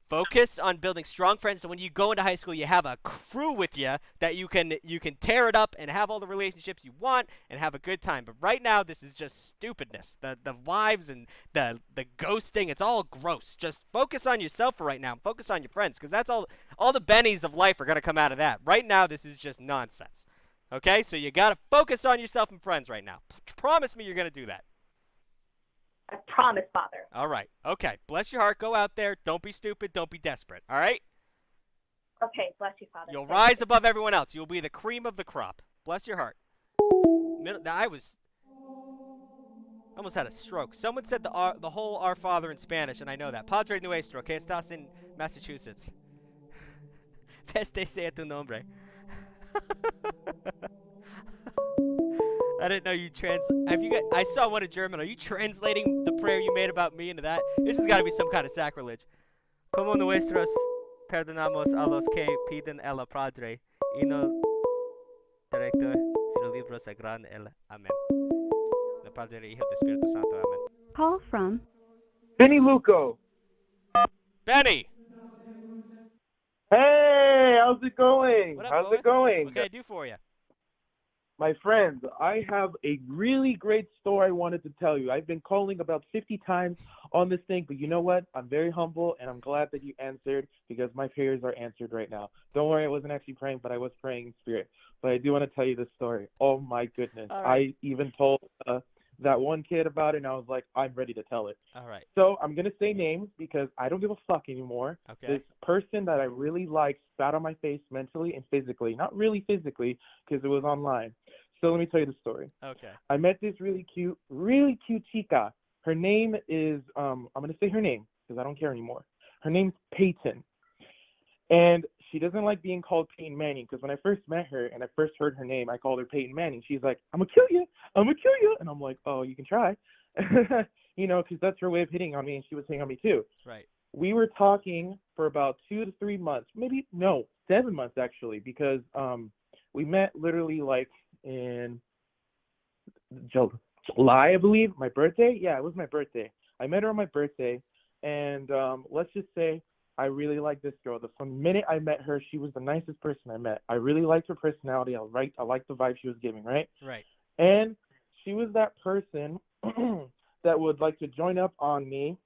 focus on building strong friends, so when you go into high school, you have a crew with you that you can tear it up and have all the relationships you want and have a good time. But right now, this is just stupidness. The wives and the ghosting, it's all gross. Just focus on yourself for right now. Focus on your friends, because that's all the bennies of life are going to come out of that. Right now, this is just nonsense. Okay? So you got to focus on yourself and friends right now. Promise me you're going to do that. I promise, Father. All right. Okay. Bless your heart. Go out there. Don't be stupid. Don't be desperate. All right? Okay. Bless you, Father. You'll rise above everyone else. You'll be the cream of the crop. Bless your heart. I almost had a stroke. Someone said the whole Our Father in Spanish, and I know that. Padre nuestro, que estás in Massachusetts. Peste sea tu nombre. I didn't know you I saw one in German. Are you translating the prayer you made about me into that? This has got to be some kind of sacrilege. Como nuestros perdonamos a los que piden el Padre, y no director, sino libro sagrado el Amén. El Padre, Hijo, del Espíritu Santo. Amén. Call from Benny Luco. Benny! Hey, how's it going? What up, how's boy? it going? What can I do for you? My friends, I have a really great story I wanted to tell you. I've been calling about 50 times on this thing, but you know what? I'm very humble, and I'm glad that you answered because my prayers are answered right now. Don't worry, I wasn't actually praying, but I was praying in spirit. But I do want to tell you this story. Oh, my goodness. Right. I even told that one kid about it, and I was like, I'm ready to tell it. All right. So I'm going to say names because I don't give a fuck anymore. Okay. This person that I really liked spat on my face mentally and physically. Not really physically because it was online. So let me tell you the story. Okay. I met this really cute chica. Her name is, I'm going to say her name because I don't care anymore. Her name's Peyton. And she doesn't like being called Peyton Manning because when I first met her and I first heard her name, I called her Peyton Manning. She's like, I'm going to kill you. I'm going to kill you. And I'm like, oh, you can try. You know, because that's her way of hitting on me, and she was hitting on me too. Right. We were talking for about 2 to 3 months, 7 months actually, because we met literally like in July, I believe, my birthday. Yeah, it was my birthday. I met her on my birthday, and let's just say I really like this girl. From the minute I met her, she was the nicest person I met. I really liked her personality. I liked the vibe she was giving, right? Right. And she was that person that would like to join up on me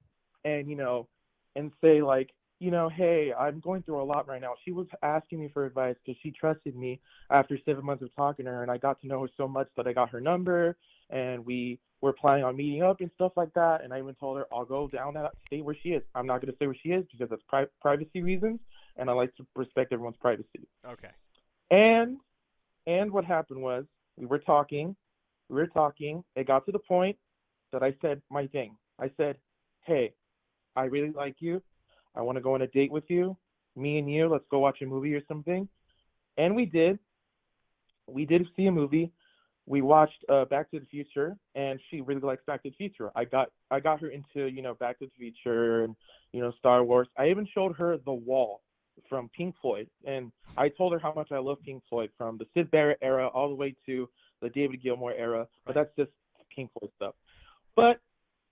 and, you know, and say like, you know, hey, I'm going through a lot right now. She was asking me for advice because she trusted me after 7 months of talking to her, and I got to know her so much that I got her number, and we were planning on meeting up and stuff like that. And I even told her I'll go down that state where she is. I'm not going to say where she is because that's privacy reasons, and I like to respect everyone's privacy. Okay. And what happened was we were talking. It got to the point that I said my thing. I said, hey, I really like you. I want to go on a date with you. Me and you, let's go watch a movie or something. And we did. We did see a movie. We watched Back to the Future, and she really likes Back to the Future. I got her into, Back to the Future and, Star Wars. I even showed her The Wall from Pink Floyd, and I told her how much I love Pink Floyd from the Syd Barrett era all the way to the David Gilmour era, but that's just Pink Floyd stuff. But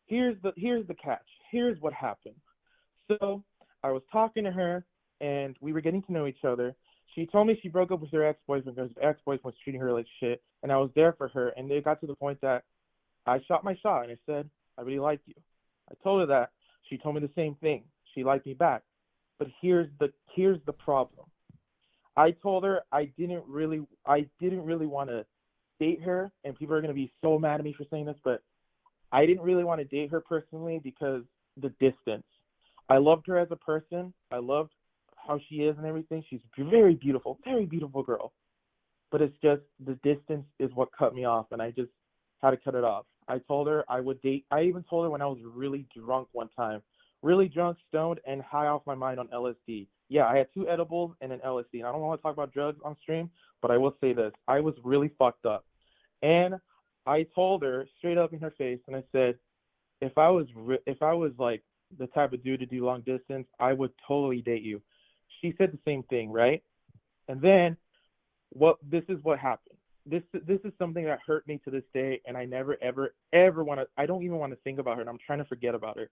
here's the catch. Here's what happened. So I was talking to her, and we were getting to know each other. She told me she broke up with her ex-boyfriend because her ex-boyfriend was treating her like shit, and I was there for her. And it got to the point that I shot my shot, and I said, I really like you. I told her that. She told me the same thing. She liked me back. But here's the problem. I told her I didn't really want to date her, and people are going to be so mad at me for saying this, but I didn't really want to date her personally because the distance. I loved her as a person. I loved how she is and everything. She's very beautiful girl. But it's just the distance is what cut me off, and I just had to cut it off. I told her I would date. I even told her when I was really drunk one time, really drunk, stoned, and high off my mind on LSD. Yeah, I had 2 edibles and an LSD. And I don't want to talk about drugs on stream, but I will say this. I was really fucked up. And I told her straight up in her face, and I said, if I was like the type of dude to do long distance, I would totally date you. She said the same thing, right? And then this is what happened. This is something that hurt me to this day, and I never ever want to. I don't even want to think about her, and I'm trying to forget about her.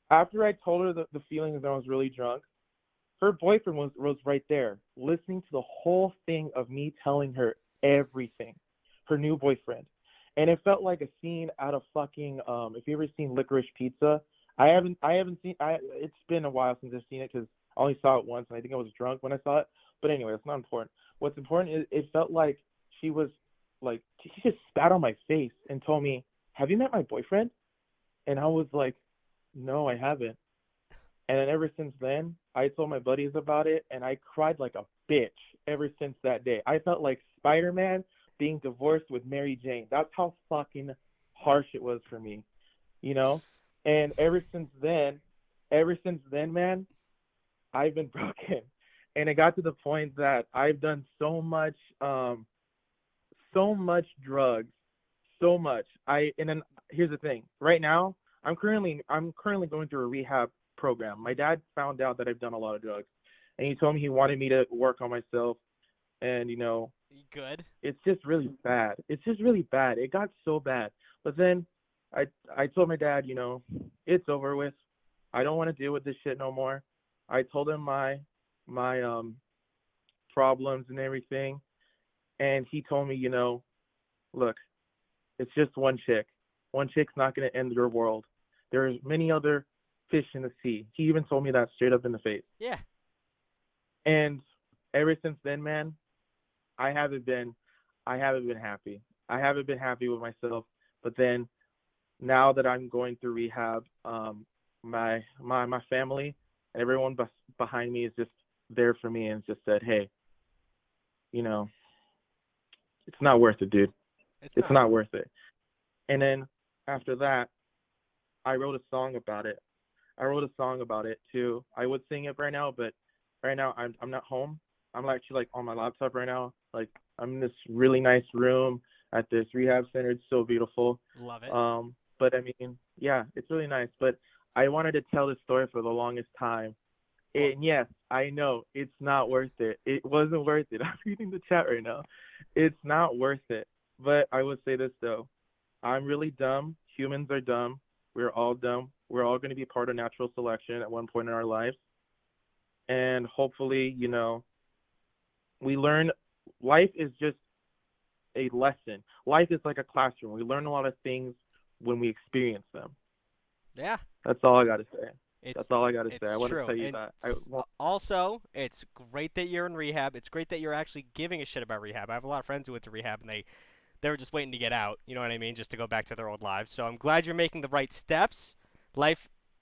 After I told her the feeling that I was really drunk, her boyfriend was right there, listening to the whole thing of me telling her everything. Her new boyfriend, and it felt like a scene out of fucking. If you ever seen Licorice Pizza, I haven't seen. It's been a while since I've seen it because I only saw it once, and I think I was drunk when I saw it. But anyway, it's not important. What's important is it felt like she just spat on my face and told me, "Have you met my boyfriend?" And I was like, "No, I haven't." And then ever since then, I told my buddies about it, and I cried like a bitch ever since that day. I felt like Spider-Man being divorced with Mary Jane. That's how fucking harsh it was for me, And ever since then, man, I've been broken. And it got to the point that I've done so much drugs, so much. And then here's the thing. Right now, I'm currently going through a rehab program. My dad found out that I've done a lot of drugs, and he told me he wanted me to work on myself. And good. It's just really bad. It got so bad. But then I told my dad, it's over with. I don't want to deal with this shit no more. I told him my problems and everything, and he told me, look, it's just one chick. One chick's not going to end your world. There's many other fish in the sea. He even told me that straight up in the face. Yeah. And ever since then, man, I haven't been happy. I haven't been happy with myself. But then now that I'm going through rehab, my family and everyone behind me is just there for me and just said, hey, it's not worth it, dude. It's not worth it. And then after that, I wrote a song about it. Too. I would sing it right now, but right now I'm not home. I'm actually on my laptop right now. I'm in this really nice room at this rehab center. It's so beautiful. Love it. But I mean, yeah, it's really nice. But I wanted to tell this story for the longest time. And yes, I know it's not worth it. It wasn't worth it. I'm reading the chat right now. It's not worth it. But I would say this though. I'm really dumb. Humans are dumb. We're all dumb. We're all going to be part of natural selection at one point in our lives. And hopefully, we learn. Life is just a lesson. Life is like a classroom. We learn a lot of things when we experience them. Yeah. That's all I got to say. It's I want to tell you and that. Also, it's great that you're in rehab. It's great that you're actually giving a shit about rehab. I have a lot of friends who went to rehab, and they were just waiting to get out, you know what I mean, just to go back to their old lives. So I'm glad you're making the right steps.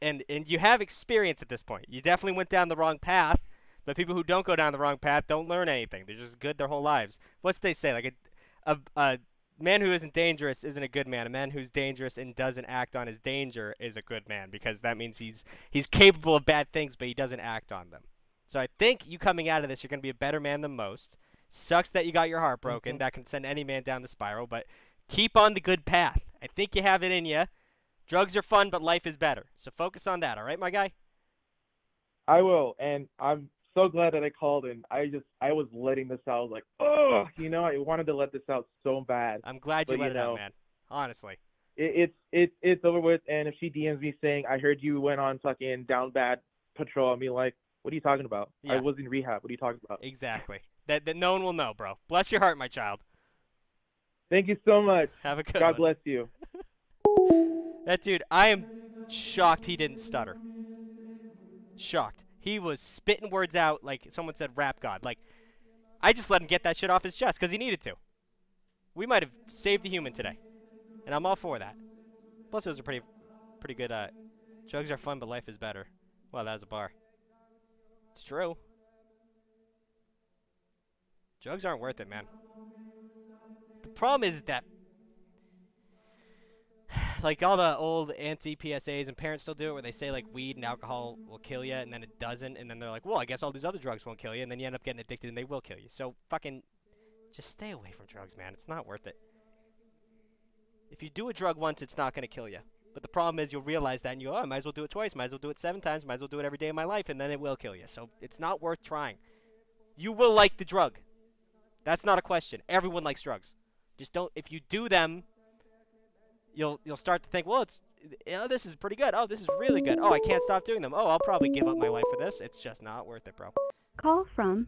And you have experience at this point. You definitely went down the wrong path, but people who don't go down the wrong path don't learn anything. They're just good their whole lives. What's they say? Like man who isn't dangerous isn't a good man. A man who's dangerous and doesn't act on his danger is a good man, because that means he's capable of bad things, but he doesn't act on them. So I think you coming out of this, you're going to be a better man than most. Sucks that you got your heart broken. That can send any man down the spiral, but keep on the good path. I think you have it in you. Drugs are fun, but life is better. So focus on that, all right, my guy? I will, and I'm so glad that I called in. I was letting this out. I was like, oh, I wanted to let this out so bad. I'm glad you but, let it out, man. Honestly. It's over with. And if she DMs me saying, I heard you went on fucking Down Bad Patrol, I'll be like, what are you talking about? Yeah. I was in rehab. What are you talking about? Exactly. That no one will know, bro. Bless your heart, my child. Thank you so much. Have a good God one. bless you. That dude, I am shocked he didn't stutter. Shocked. He was spitting words out like someone said rap god. Like, I just let him get that shit off his chest because he needed to. We might have saved a human today. And I'm all for that. Plus, it was a pretty good, drugs are fun, but life is better. Well, that was a bar. It's true. Drugs aren't worth it, man. The problem is that, like, all the old anti-PSAs, and parents still do it, where they say, like, weed and alcohol will kill you, and then it doesn't, and then they're like, well, I guess all these other drugs won't kill you, and then you end up getting addicted, and they will kill you. So, fucking, just stay away from drugs, man. It's not worth it. If you do a drug once, it's not going to kill you. But the problem is you'll realize that, and you go, oh, I might as well do it twice, might as well do it 7 times, might as well do it every day of my life, and then it will kill you. So, it's not worth trying. You will like the drug. That's not a question. Everyone likes drugs. Just don't, if you do them, you'll start to think, well, this is pretty good. Oh, this is really good. Oh, I can't stop doing them. Oh, I'll probably give up my life for this. It's just not worth it, bro. Call from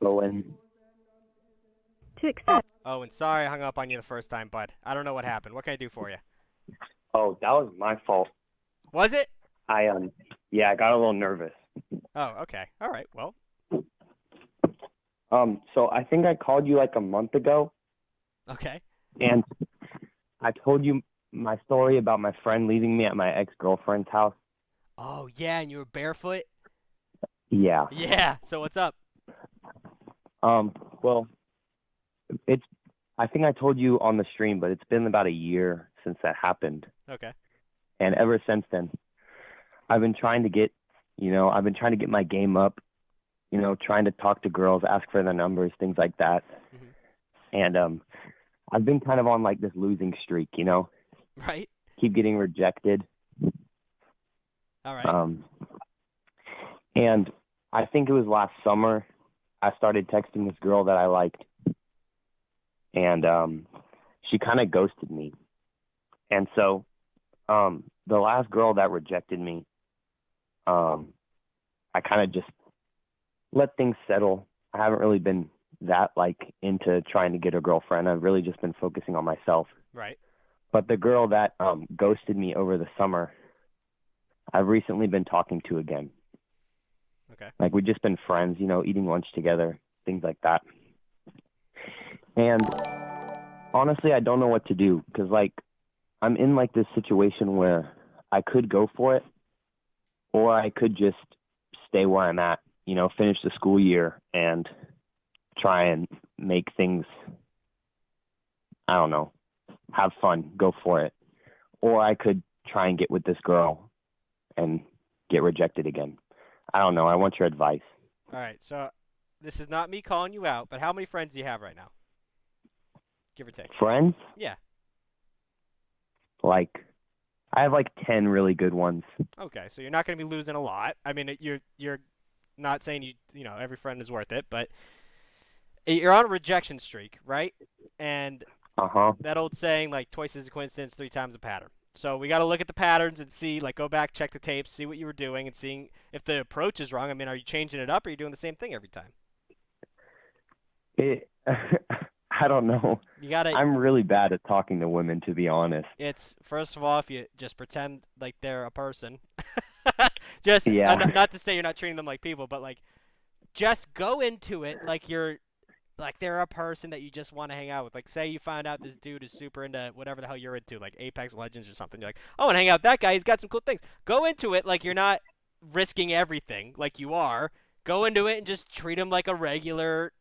Owen. to accept. Oh, and sorry I hung up on you the first time, bud. I don't know what happened. What can I do for you? Oh, that was my fault. Was it? I got a little nervous. Oh, okay. All right. Well. So I think I called you like a month ago. Okay. And I told you my story about my friend leaving me at my ex-girlfriend's house. Oh, yeah, and you were barefoot? Yeah. Yeah. So what's up? Well, I think I told you on the stream, but it's been about a year since that happened. Okay. And ever since then, I've been trying to get my game up, trying to talk to girls, ask for their numbers, things like that. Mm-hmm. And I've been kind of on like this losing streak, Right. Keep getting rejected. All right. And I think it was last summer I started texting this girl that I liked. And she kind of ghosted me. And so the last girl that rejected me, I kind of just let things settle. I haven't really been that into trying to get a girlfriend. I've really just been focusing on myself. Right. But the girl that ghosted me over the summer, I've recently been talking to again. Okay. Like, we've just been friends, eating lunch together, things like that. And honestly, I don't know what to do, because I'm in this situation where I could go for it, or I could just stay where I'm at, finish the school year and try and make things, I don't know, have fun, go for it. Or I could try and get with this girl and get rejected again. I don't know. I want your advice. All right. So this is not me calling you out, but how many friends do you have right now? Give or take. Friends? Yeah. I have 10 really good ones. Okay. So you're not going to be losing a lot. I mean, you're not saying every friend is worth it, but you're on a rejection streak, right? And that old saying, twice is a coincidence, 3 times a pattern. So we got to look at the patterns and see, go back, check the tapes, see what you were doing, and seeing if the approach is wrong. I mean, are you changing it up, or are you doing the same thing every time? I don't know. I'm really bad at talking to women, to be honest. It's, first of all, if you just pretend like they're a person. Not to say you're not treating them like people, but, just go into it like they're a person that you just want to hang out with. Say you find out this dude is super into whatever the hell you're into, like Apex Legends or something. You're like, oh, I want to hang out with that guy. He's got some cool things. Go into it like you're not risking everything like you are. Go into it and just treat him like a regular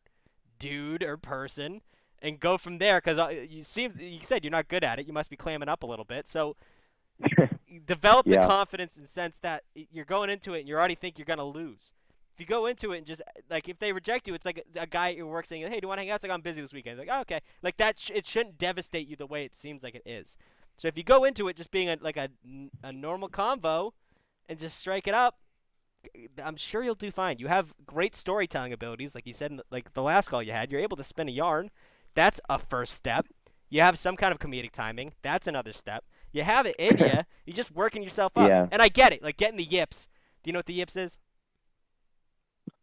dude or person. and go from there. Because you said you're not good at it. You must be clamming up a little bit. So develop the confidence in the sense that you're going into it and you already think you're gonna lose. If you go into it and just like if they reject you, it's like a guy at your work saying, "Hey, do you want to hang out?" It's like, "I'm busy this weekend." It's like, "Oh, okay." Like that, it shouldn't devastate you the way it seems like it is. So if you go into it just being a normal convo and just strike it up, I'm sure you'll do fine. You have great storytelling abilities, like you said in like the last call you had. You're able to spin a yarn. That's a first step. You have some kind of comedic timing. That's another step. You have it in you. You're just working yourself up. Yeah. And I get it. Like getting the yips. Do you know what the yips is?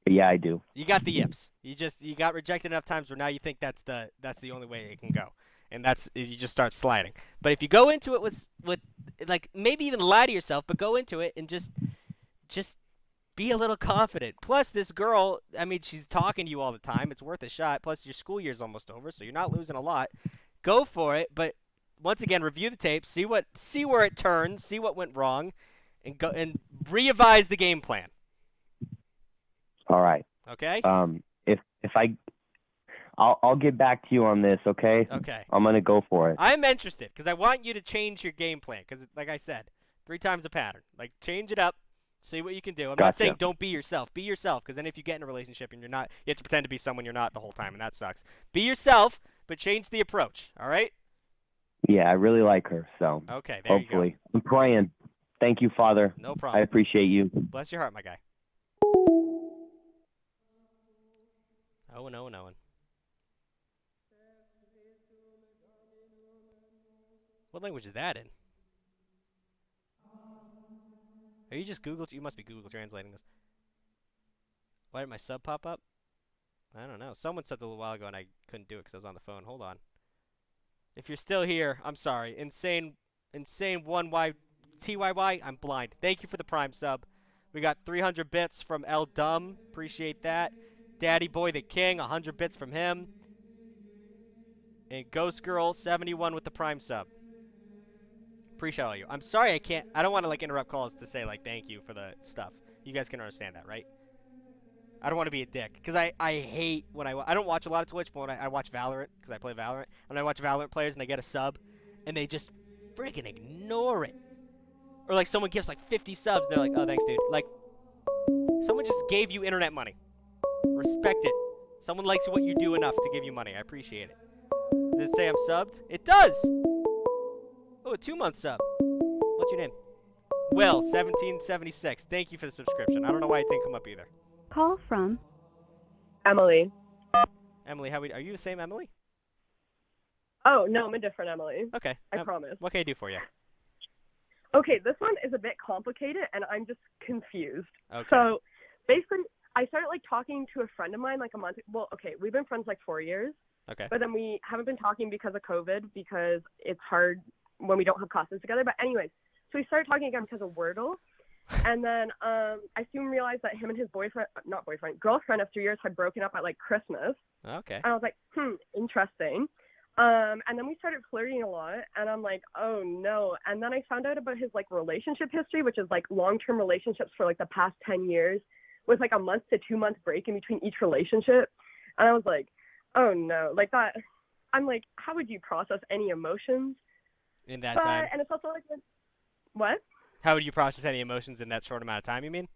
Yeah, I do. You got the yips. You got rejected enough times where now you think that's the only way it can go. And you just start sliding. But if you go into it with like maybe even lie to yourself, but go into it and just be a little confident. Plus this girl, I mean, she's talking to you all the time. It's worth a shot. Plus your school year's almost over, so you're not losing a lot. Go for it, but once again, review the tape, see where it turns, see what went wrong, and revise the game plan. All right. Okay? I'll get back to you on this, okay? Okay. I'm going to go for it. I'm interested because I want you to change your game plan because, like I said, 3 times a pattern. Like, change it up, see what you can do. I'm not saying don't be yourself. Be yourself because then if you get in a relationship and you're not, you have to pretend to be someone you're not the whole time, and that sucks. Be yourself, but change the approach, all right? Yeah, I really like her, so okay, there hopefully. You go. I'm praying. Thank you, Father. No problem. I appreciate you. Bless your heart, my guy. Owen. What language is that in? Are you just You must be Google translating this. Why did my sub pop up? I don't know. Someone said that a little while ago and I couldn't do it because I was on the phone. Hold on. If you're still here, I'm sorry. Insane 1Y TYY, I'm blind. Thank you for the Prime sub. We got 300 bits from L Dumb. Appreciate that. Daddy Boy the King, 100 bits from him. And Ghost Girl 71 with the Prime sub. Appreciate all you. I'm sorry I don't want to like interrupt calls to say like thank you for the stuff. You guys can understand that, right? I don't want to be a dick because I hate when I don't watch a lot of Twitch, but when I watch Valorant because I play Valorant. When I watch Valorant players and they get a sub and they just friggin' ignore it. Or like someone gives like 50 subs, they're like, "Oh, thanks, dude." Like someone just gave you internet money. Respect it. Someone likes what you do enough to give you money. I appreciate it. Does it say I'm subbed? It does! Oh, a 2-month sub. What's your name? Will, 1776. Thank you for the subscription. I don't know why it didn't come up either. Call from Emily. Emily, are you the same Emily? Oh, no, I'm a different Emily. Okay. I promise. What can I do for you? Okay, this one is a bit complicated, and I'm just confused. Okay. So, basically, I started, like, talking to a friend of mine, like, a month. Well, okay, we've been friends, like, 4 years. Okay. But then we haven't been talking because of COVID, because it's hard when we don't have classes together. But anyways, so we started talking again because of Wordle. And then I soon realized that him and his girlfriend of 3 years had broken up at, like, Christmas. Okay. And I was like, interesting. And then we started flirting a lot, and I'm like, oh no. And then I found out about his like relationship history, which is like long-term relationships for like the past 10 years with like a month to 2 month break in between each relationship. And I was like, oh no, like that. I'm like, how would you process any emotions in that time? And it's also like, what? How would you process any emotions in that short amount of time, you mean?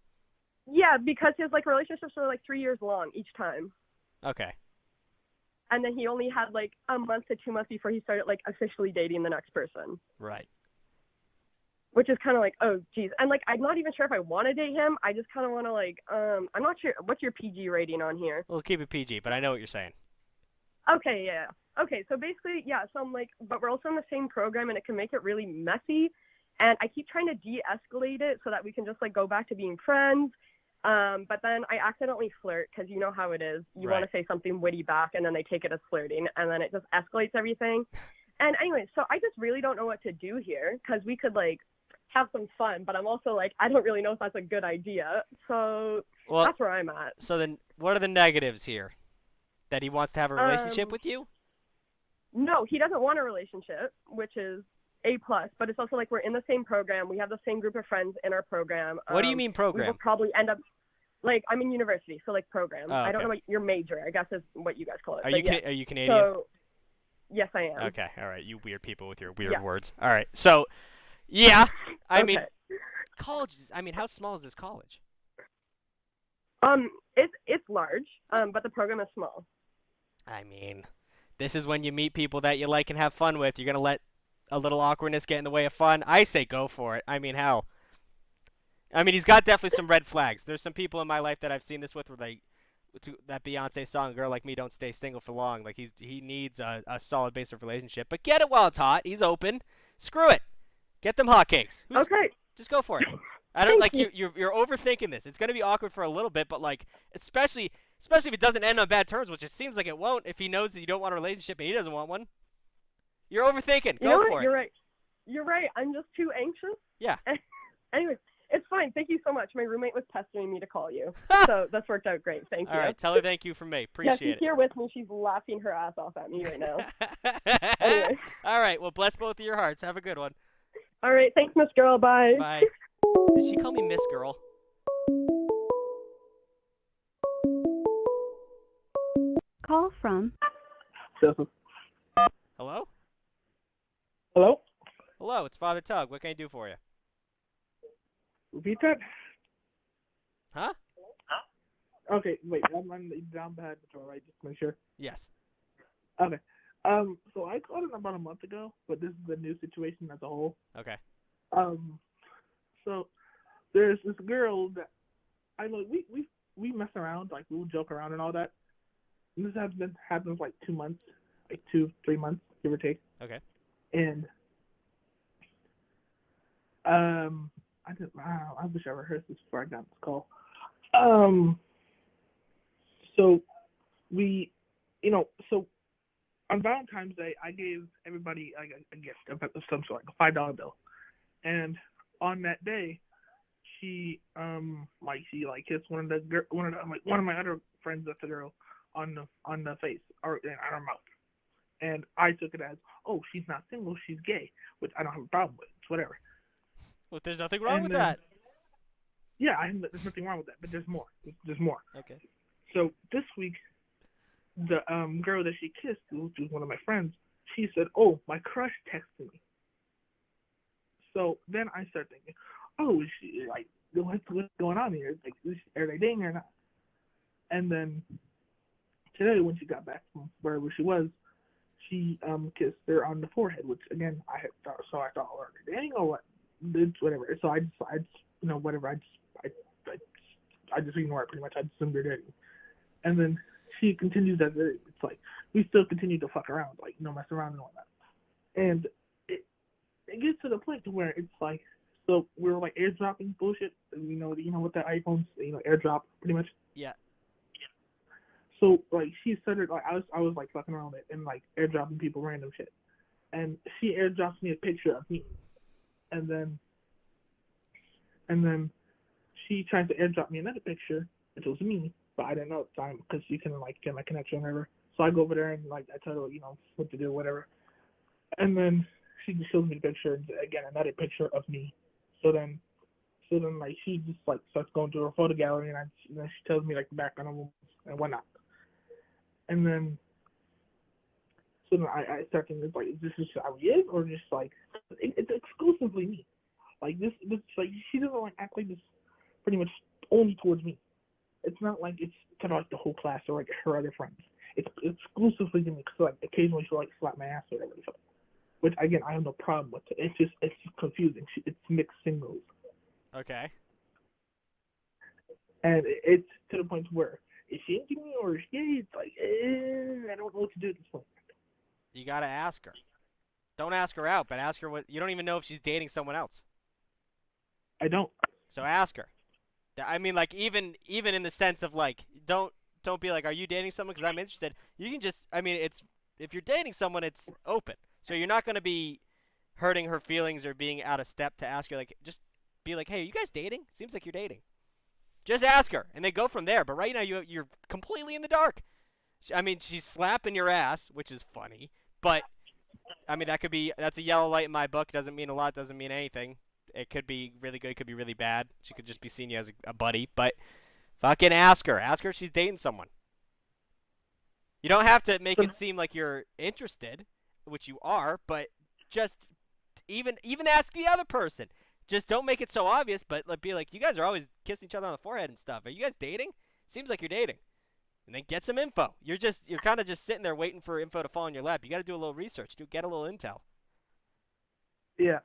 Yeah, because his like relationships were like 3 years long each time. Okay. And then he only had like a month to 2 months before he started like officially dating the next person. Right. Which is kind of like, oh geez. And like, I'm not even sure if I want to date him. I just kind of want to like, I'm not sure. What's your PG rating on here? We'll keep it PG, but I know what you're saying. Okay, yeah. Okay, so basically, yeah, so I'm like, but we're also in the same program and it can make it really messy. And I keep trying to de-escalate it so that we can just like go back to being friends. But then I accidentally flirt because you know how it is. You want to say something witty back and then they take it as flirting and then it just escalates everything. And anyway, so I just really don't know what to do here because we could like have some fun, but I'm also like, I don't really know if that's a good idea. So that's where I'm at. So then what are the negatives here? That he wants to have a relationship with you? No, he doesn't want a relationship, which is A+, but it's also like we're in the same program. We have the same group of friends in our program. What do you mean program? We will probably end up, like, I'm in university, so like program. Oh, okay. I don't know what your major, I guess is what you guys call it. Are you Canadian? So, Yes, I am. Okay, all right. You weird people with your weird Yeah. words. All right. So, yeah, I mean, Okay. college is, I mean, how small is this college? It's large, but the program is small. I mean, this is when you meet people that you like and have fun with. You're going to let a little awkwardness get in the way of fun. I say go for it. I mean, hell. I mean, he's got definitely some red flags. There's some people in my life that I've seen this with where they, that Beyonce song, "Girl Like Me Don't Stay Single for Long." Like, he needs a solid base of relationship. But get it while it's hot. He's open. Screw it. Get them hotcakes. Okay. Just go for it. I don't like you're overthinking this. It's gonna be awkward for a little bit, but like especially if it doesn't end on bad terms, which it seems like it won't. If he knows that you don't want a relationship and he doesn't want one, you're overthinking. You know Go what? for it. You're right. You're right. I'm just too anxious. Yeah. Anyway, it's fine. Thank you so much. My roommate was pestering me to call you, so that's worked out great. Thank you. All right. Tell her thank you from me. Appreciate she's it. here with me. She's laughing her ass off at me right now. Anyway. All right. Well, bless both of your hearts. Have a good one. All right. Thanks, Miss Girl. Bye. Bye. Did she call me Miss Girl? Call from Hello? Hello? Hello, it's Father Tug. What can I do for you? Repeat that? Huh? Okay, wait, I'm on the Down Bad Patrol, right? Just to make sure. Yes. Okay. So I called it about a month ago, but this is a new situation as a whole. Okay. So there's this girl that I know we mess around, like we'll joke around and all that. And this happens like 2 months, like 2-3 months, give or take. Okay. And I wish I rehearsed this before I got this call. So we, so on Valentine's Day, I gave everybody like a gift of some sort, like a $5 bill. And on that day, she kissed one of my other friends that's a girl on the face or on her mouth. And I took it as, oh, she's not single, she's gay, which I don't have a problem with. It's whatever. Well, there's nothing wrong with that. Yeah, there's nothing wrong with that, but there's more. There's more. Okay. So this week, the girl that she kissed, who was one of my friends, she said, "Oh, my crush texted me." So then I start thinking, "Oh, is she like what's going on here? Like, are they dating or not?" And then today, when she got back from wherever she was, she kissed her on the forehead, which again I thought, are they dating or what? It's whatever. So I just whatever. I just ignore it pretty much. I just assume they're dating. And then she continues that it's like we still continue to fuck around, like mess around and whatnot. And it gets to the point where it's like, so we're like airdropping bullshit. You know with the iPhones, airdrop pretty much. Yeah. So like she started like I was like fucking around with it and like airdropping people random shit. And she airdrops me a picture of me. And then she tries to airdrop me another picture, which was me, but I didn't know at the time because you can like get my connection or whatever. So I go over there and like I tell her what to do, whatever. And then she just shows me the picture again, another picture of me. So then like she just like starts going through her photo gallery and then she tells me like the background of them and whatnot. And then so then I start thinking like, is this just how he is or just like it's exclusively me? Like this like she doesn't like act like this pretty much only towards me. It's not like it's to like the whole class or like her other friends. It's exclusively to me because like occasionally she'll like slap my ass or whatever. Which again I have no problem with. It's just confusing. It's mixed signals. Okay. And it's to the point where is she into me or is she gay? It's like I don't know what to do at this point. You gotta ask her. Don't ask her out, but ask her what. You don't even know if she's dating someone else. I don't. So ask her. I mean, like even in the sense of like, don't be like, are you dating someone? Because I'm interested. You can just, I mean, it's if you're dating someone, it's open. So you're not gonna be hurting her feelings or being out of step to ask her. Like, just be like, hey, are you guys dating? Seems like you're dating. Just ask her, and they go from there. But right now, you're completely in the dark. I mean, she's slapping your ass, which is funny. But I mean, that's a yellow light in my book. Doesn't mean a lot. Doesn't mean anything. It could be really good. It could be really bad. She could just be seeing you as a buddy. But fucking ask her. Ask her if she's dating someone. You don't have to make it seem like you're interested. which you are, but just even ask the other person. Just don't make it so obvious, but be like, you guys are always kissing each other on the forehead and stuff. Are you guys dating? Seems like you're dating. And then get some info. You're kind of just sitting there waiting for info to fall in your lap. You got to do a little research. Get a little intel. Yeah.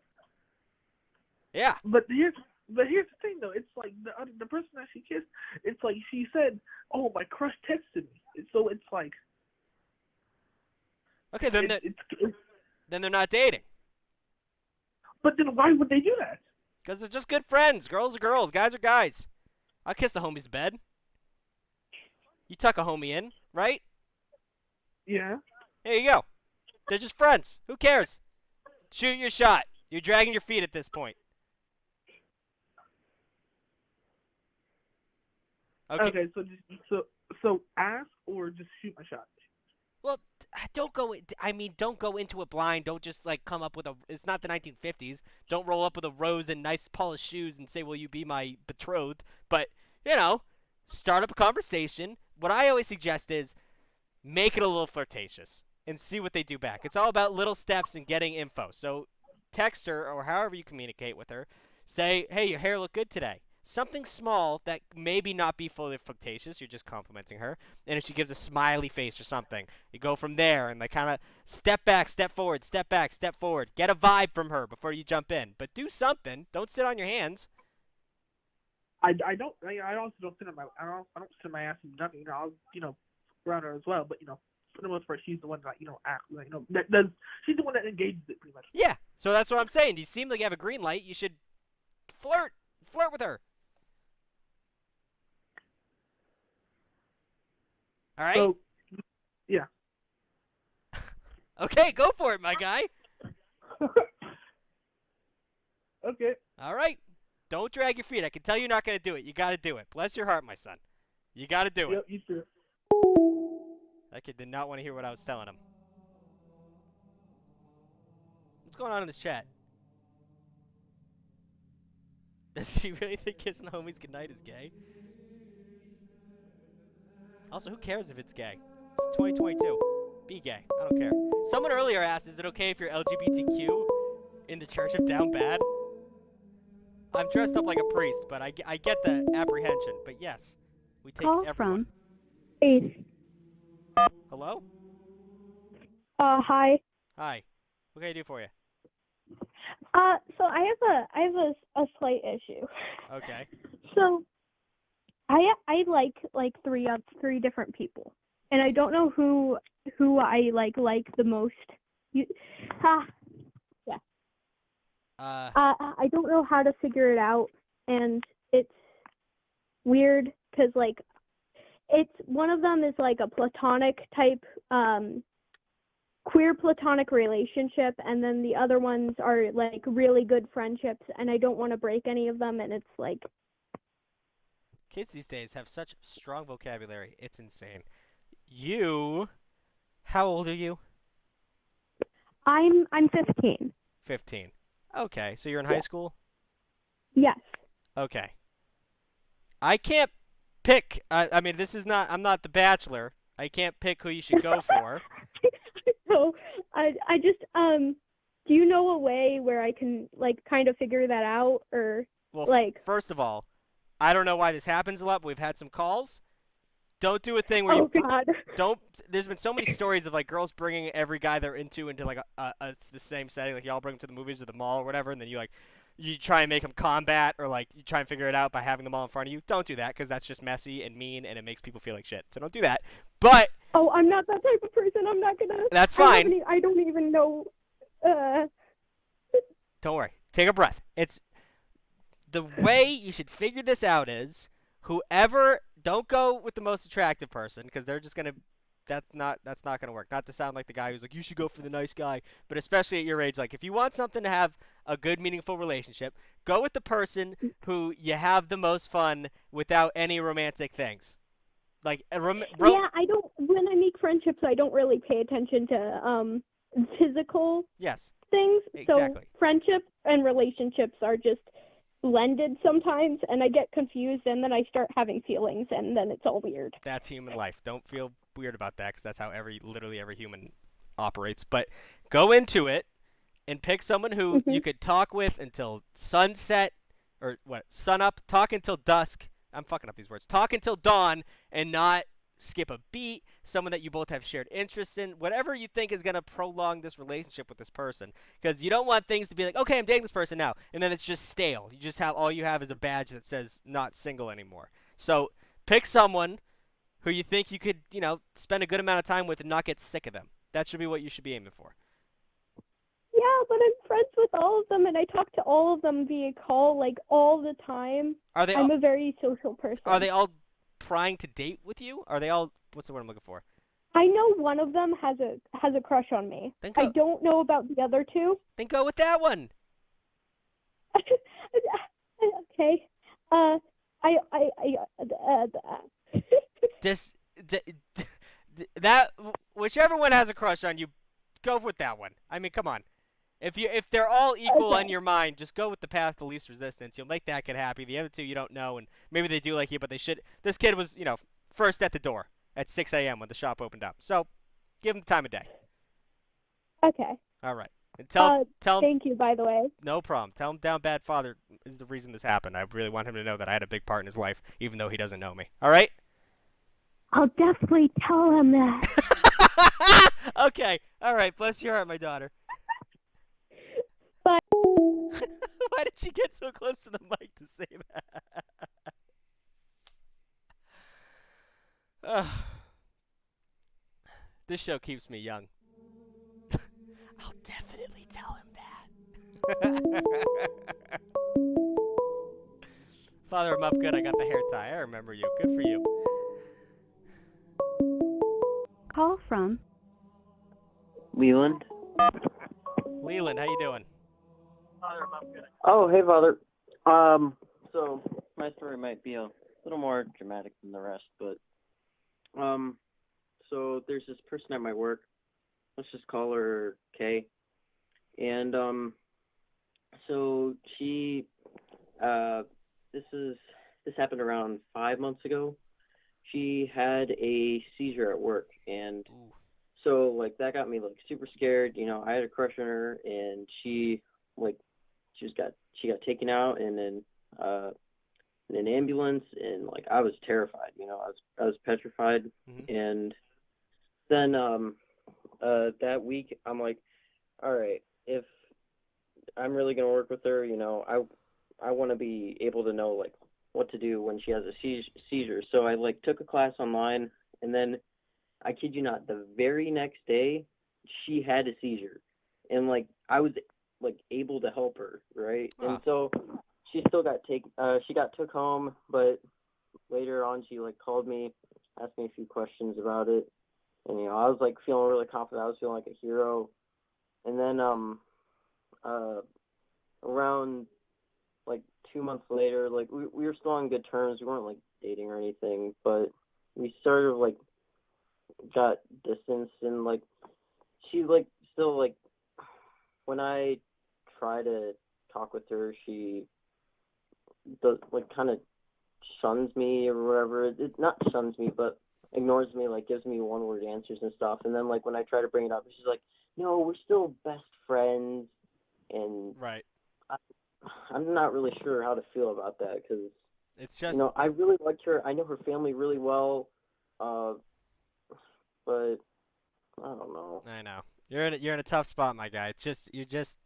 Yeah. But here's the thing though. It's like the person that she kissed. It's like she said, "Oh, my crush texted me." So it's like. Okay, then then they're not dating. But then why would they do that? Because they're just good friends. Girls are girls. Guys are guys. I'll kiss the homie's bed. You tuck a homie in, right? Yeah. There you go. They're just friends. Who cares? Shoot your shot. You're dragging your feet at this point. Okay, so ask or just shoot my shot. Well, don't go into it blind. Don't just come up with it's not the 1950s. Don't roll up with a rose and nice polished shoes and say, "Will you be my betrothed?" But, start up a conversation. What I always suggest is make it a little flirtatious and see what they do back. It's all about little steps and getting info. So text her or however you communicate with her. Say, "Hey, your hair looked good today." Something small that maybe not be fully flirtatious. You're just complimenting her. And if she gives a smiley face or something, you go from there and kind of step back, step forward, step back, step forward. Get a vibe from her before you jump in. But do something. Don't sit on your hands. I also don't sit on my sit on my ass and nothing. I'll around her as well. But for the most part, she's the one that act that does. She's the one that engages it pretty much. Yeah. So that's what I'm saying. You seem like you have a green light. You should flirt with her. All right? So, yeah. Okay, go for it, my guy. Okay. All right. Don't drag your feet. I can tell you're not going to do it. You got to do it. Bless your heart, my son. You got to do it. Yep, you too. That kid did not want to hear what I was telling him. What's going on in this chat? Does she really think kissing the homies goodnight is gay? Also, who cares if it's gay? It's 2022. Be gay. I don't care. Someone earlier asked, is it okay if you're LGBTQ in the Church of Down Bad? I'm dressed up like a priest, but I get the apprehension. But yes, we take Call everyone. from Ace. Hello? Hi. Hi. What can I do for you? So I have a slight issue. Okay. So I like three different people, and I don't know who I like the most. Yeah. I don't know how to figure it out, and it's weird because it's one of them is a platonic type queer platonic relationship, and then the other ones are really good friendships, and I don't want to break any of them, and it's Kids these days have such strong vocabulary. It's insane. How old are you? I'm 15. 15. Okay, so you're in high school? Yes. Okay. I can't pick. I mean, I'm not the Bachelor. I can't pick who you should go for. So I just do you know a way where I can kind of figure that out, or well, first of all, I don't know why this happens a lot, but we've had some calls. Don't do a thing where don't. There's been so many stories of girls bringing every guy they're into the same setting. Y'all bring them to the movies or the mall or whatever, and then you try and make them combat, or you try and figure it out by having them all in front of you. Don't do that, because that's just messy and mean, and it makes people feel like shit. So don't do that. But I'm not that type of person. I'm not gonna. That's fine. I don't even know. Don't worry. Take a breath. It's the way you should figure this out is whoever. Don't go with the most attractive person, because they're just gonna. That's not gonna work. Not to sound like the guy who's you should go for the nice guy, but especially at your age, if you want something to have a good, meaningful relationship, go with the person who you have the most fun without any romantic things. Yeah, I don't. When I make friendships, I don't really pay attention to physical things. Exactly. So friendships and relationships are just blended sometimes, and I get confused, and then I start having feelings, and then it's all weird. That's human life. Don't feel weird about that, because that's how literally every human operates. But go into it and pick someone who you could talk with until sunset, or sun up, talk until dusk. I'm fucking up these words. Talk until dawn and not skip a beat, someone that you both have shared interests in, whatever you think is going to prolong this relationship with this person. Because you don't want things to be like, okay, I'm dating this person now, and then it's just stale. You just have, all you have is a badge that says not single anymore. So pick someone who you think you could, spend a good amount of time with and not get sick of them. That should be what you should be aiming for. Yeah, but I'm friends with all of them, and I talk to all of them via call, like, all the time. I'm a very social person. Are they all trying to date with you? Are they all, what's the word I'm looking for? I know one of them has a crush on me. I don't know about the other two. Then go with that one. Okay. That whichever one has a crush on you, go with that one. I mean, come on. If they're all equal in your mind, just go with the path of least resistance. You'll make that kid happy. The other two you don't know, and maybe they do like you, but they should. This kid was, first at the door at 6 a.m. when the shop opened up. So give him the time of day. Okay. All right. And tell him. Thank you, by the way. No problem. Tell him Down Bad Father is the reason this happened. I really want him to know that I had a big part in his life, even though he doesn't know me. All right? I'll definitely tell him that. Okay. All right. Bless your heart, my daughter. Bye. Why did she get so close to the mic to say that? This show keeps me young. I'll definitely tell him that. Father, I'm up good. I got the hair tie. I remember you. Good for you. Call from Leland. Leland, how you doing? Oh, hey, Father. So my story might be a little more dramatic than the rest, but so there's this person at my work. Let's just call her Kay. And so she this happened around 5 months ago. She had a seizure at work, and so like that got me like super scared. I had a crush on her, and she got taken out in an ambulance, and like I was terrified. I was petrified. And then that week I'm like, all right, if I'm really gonna work with her, I want to be able to know like what to do when she has a seizure. So I like took a class online, and then I kid you not, the very next day she had a seizure, and like I was like able to help her, right? And so she still got took home, but later on she like called me, asked me a few questions about it, and I was like feeling really confident. I was feeling like a hero. And then around like 2 months later, like we were still on good terms. We weren't like dating or anything, but we sort of like got distance, and like she like still like when I try to talk with her, she does like kind of shuns me or whatever. It not shuns me, but ignores me, like gives me one word answers and stuff. And then like when I try to bring it up, she's like, no, we're still best friends. And right. I'm not really sure how to feel about that, because it's just I really liked her. I know her family really well, but I don't know. I know you're in a tough spot, my guy. You're just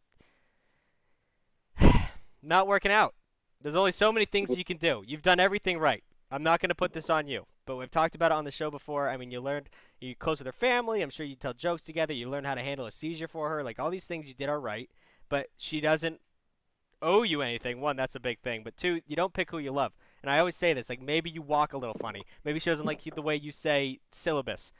not working out. There's only so many things you can do. You've done everything right. I'm not going to put this on you, but we've talked about it on the show before. I mean, you're close with her family. I'm sure you tell jokes together. You learn how to handle a seizure for her. Like, all these things you did are right, but she doesn't owe you anything. One, that's a big thing. But two, you don't pick who you love. And I always say this, like, maybe you walk a little funny. Maybe she doesn't like the way you say syllabus.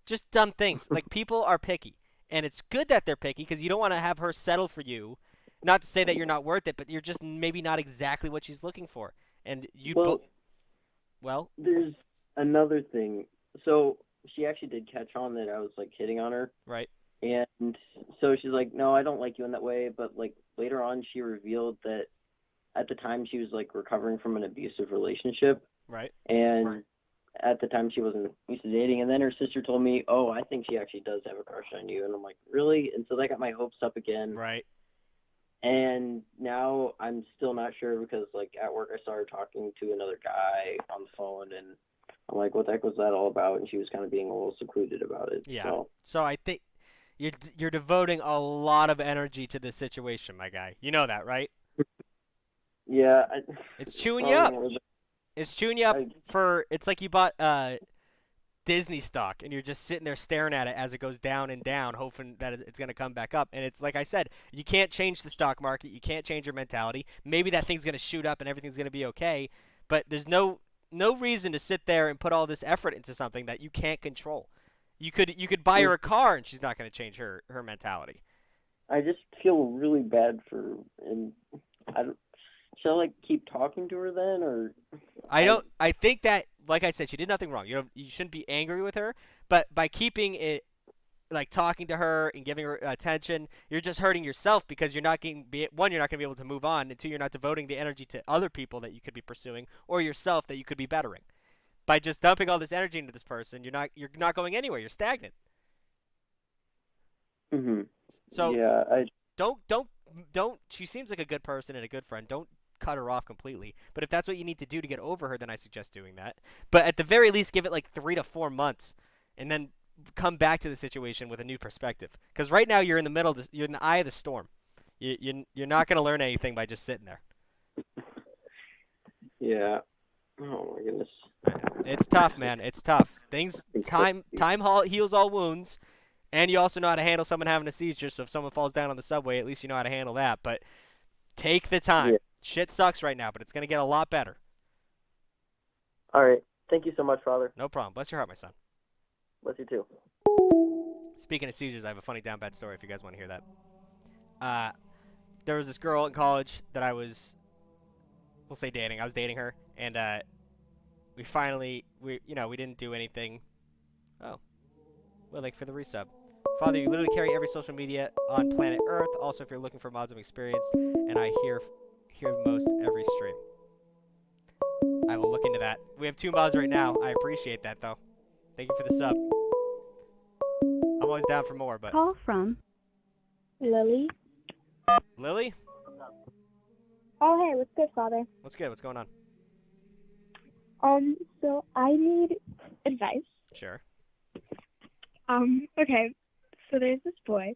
Just dumb things. Like, people are picky. And it's good that they're picky, because you don't want to have her settle for you. Not to say that you're not worth it, but you're just maybe not exactly what she's looking for. And well, there's another thing. So she actually did catch on that I was like hitting on her. Right. And so she's like, no, I don't like you in that way. But like later on, she revealed that at the time she was like recovering from an abusive relationship. Right. And at the time she wasn't used to dating. And then her sister told me, oh, I think she actually does have a crush on you. And I'm like, really? And so that got my hopes up again. Right. And now I'm still not sure because, like, at work I saw her talking to another guy on the phone, and I'm like, what the heck was that all about? And she was kind of being a little secluded about it. Yeah. So I think you're devoting a lot of energy to this situation, my guy. You know that, right? Yeah. It's chewing you up. It's chewing you up it's like you bought Disney stock, and you're just sitting there staring at it as it goes down and down, hoping that it's going to come back up. And it's like I said, you can't change the stock market. You can't change your mentality. Maybe that thing's going to shoot up and everything's going to be okay, but there's no reason to sit there and put all this effort into something that you can't control. You could buy her a car, and she's not going to change her mentality. I just feel really bad and should I, like, keep talking to her then, or? I think that, like I said, she did nothing wrong. You shouldn't be angry with her, but by keeping it, like, talking to her and giving her attention, you're just hurting yourself because you're not going to be able to move on, and two, you're not devoting the energy to other people that you could be pursuing or yourself that you could be bettering. By just dumping all this energy into this person, you're not going anywhere. You're stagnant. Mhm. So yeah, don't. She seems like a good person and a good friend. Don't cut her off completely. But if that's what you need to do to get over her, then I suggest doing that. But at the very least, give it like 3 to 4 months, and then come back to the situation with a new perspective. Because right now you're in the middle. You're in the eye of the storm. You're not going to learn anything by just sitting there. Yeah. Oh my goodness. It's tough, man. It's tough. Time heals all wounds, and you also know how to handle someone having a seizure. So if someone falls down on the subway, at least you know how to handle that. But take the time. Yeah. Shit sucks right now, but it's going to get a lot better. All right. Thank you so much, Father. No problem. Bless your heart, my son. Bless you too. Speaking of seizures, I have a funny down bad story if you guys want to hear that. There was this girl in college that we'll say dating. I was dating her, and we didn't do anything. Oh, well, like for the resub. Father, you literally carry every social media on planet Earth. Also, if you're looking for mods, I'm experienced, and I hear most every stream. I will look into that. We have 2 mods right now. I appreciate that, though. Thank you for the sub. I'm always down for more, but... Call from Lily. Lily? Oh, hey, what's good, Father? What's good? What's going on? So I need advice. Sure. Okay, so there's this boy.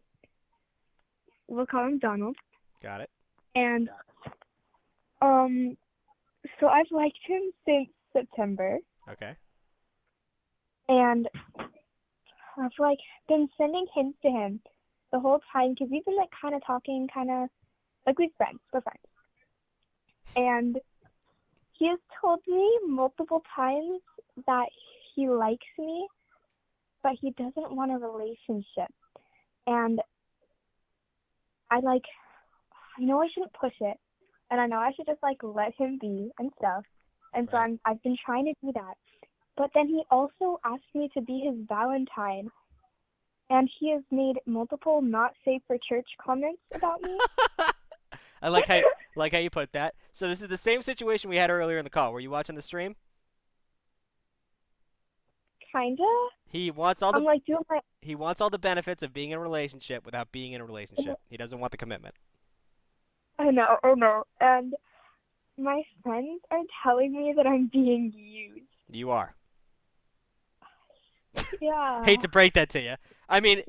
We'll call him Donald. Got it. And, so I've liked him since September. Okay. And I've, like, been sending hints to him the whole time because we've been, like, kind of talking, like we're friends. And he has told me multiple times that he likes me, but he doesn't want a relationship. And I know I shouldn't push it, and I know I should just, like, let him be and stuff. And so I've been trying to do that. But then he also asked me to be his Valentine, and he has made multiple not safe for church comments about me. I like how you put that. So this is the same situation we had earlier in the call. Were you watching the stream? Kinda. He wants all the doing my... He wants all the benefits of being in a relationship without being in a relationship. He doesn't want the commitment. I know. And my friends are telling me that I'm being used. You are. Yeah. Hate to break that to you. I mean,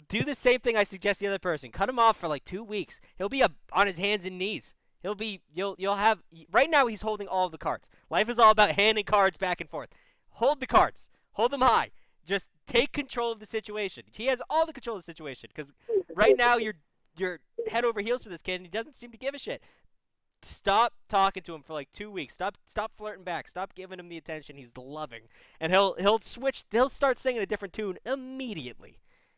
do the same thing I suggest the other person. Cut him off for like 2 weeks. He'll be on his hands and knees. You'll have, right now he's holding all of the cards. Life is all about handing cards back and forth. Hold the cards. Hold them high. Just take control of the situation. He has all the control of the situation because right now you're head over heels for this kid and he doesn't seem to give a shit. Stop talking to him for like 2 weeks. Stop flirting back. Stop giving him the attention he's loving. And he'll start singing a different tune immediately.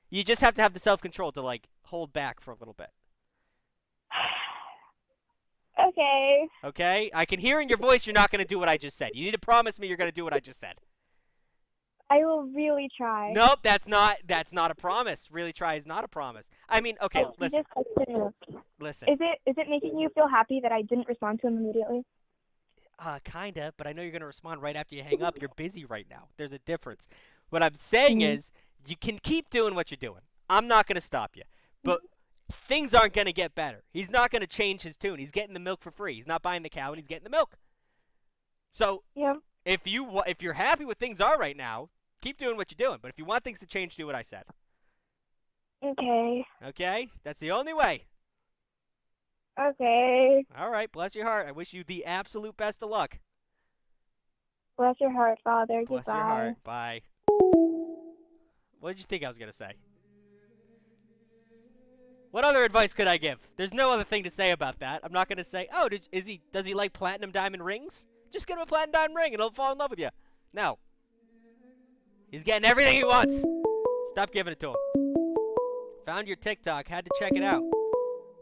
You just have to have the self-control to, like, hold back for a little bit. Okay. Okay? I can hear in your voice you're not going to do what I just said. You need to promise me you're going to do what I just said. I will really try. Nope, that's not a promise. Really try is not a promise. I mean, okay, listen. Listen. Is it making you feel happy that I didn't respond to him immediately? kinda, but I know you're gonna respond right after you hang up. You're busy right now. There's a difference. What I'm saying is, you can keep doing what you're doing. I'm not gonna stop you, but things aren't gonna get better. He's not gonna change his tune. He's getting the milk for free. He's not buying the cow, and he's getting the milk. So, if you're happy with things are right now, keep doing what you're doing. But if you want things to change, do what I said. Okay. Okay? That's the only way. Okay. All right. Bless your heart. I wish you the absolute best of luck. Bless your heart, Father. Bless Goodbye. your heart. Bye. What did you think I was going to say? What other advice could I give? There's no other thing to say about that. I'm not going to say, oh, does he like platinum diamond rings? Just get him a platinum diamond ring and he'll fall in love with you. No. He's getting everything he wants. Stop giving it to him. Found your TikTok. Had to check it out.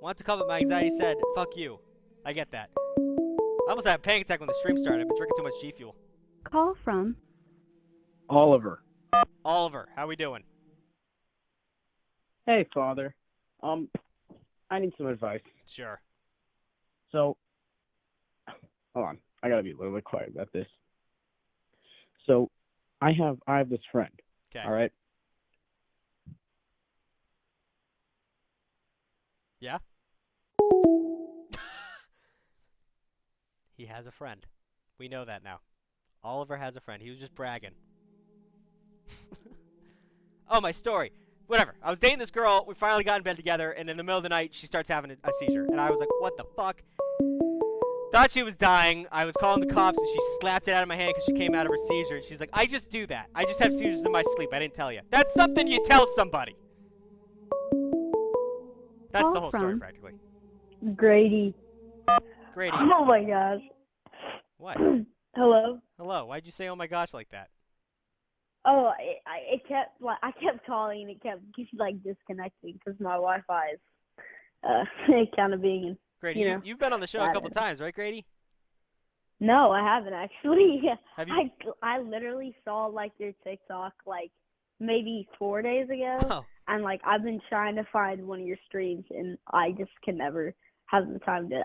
Want to cover my anxiety, said, fuck you. I get that. I almost had a panic attack when the stream started. I've been drinking too much G Fuel. Call from Oliver. Oliver, how we doing? Hey, Father. I need some advice. Sure. So, hold on. I gotta be a little bit quiet about this. So, I have this friend. Okay. All right. Yeah? He has a friend. We know that now. Oliver has a friend. He was just bragging. Oh, my story. Whatever. I was dating this girl. We finally got in bed together, and in the middle of the night, she starts having a seizure. And I was like, what the fuck? Thought she was dying. I was calling the cops, and she slapped it out of my hand because she came out of her seizure. And she's like, I just do that. I just have seizures in my sleep. I didn't tell you. That's something you tell somebody. That's the whole story, practically. Grady. Grady. Oh my gosh. What? Hello. Hello. Why'd you say "oh my gosh" like that? Oh, it kept I kept calling and it kept like disconnecting because my Wi-Fi is kind of being. Grady, you've been on the show a couple times, right, Grady? No, I haven't actually. Have you? I literally saw like your TikTok like maybe 4 days ago, and like I've been trying to find one of your streams and I just can never have the time to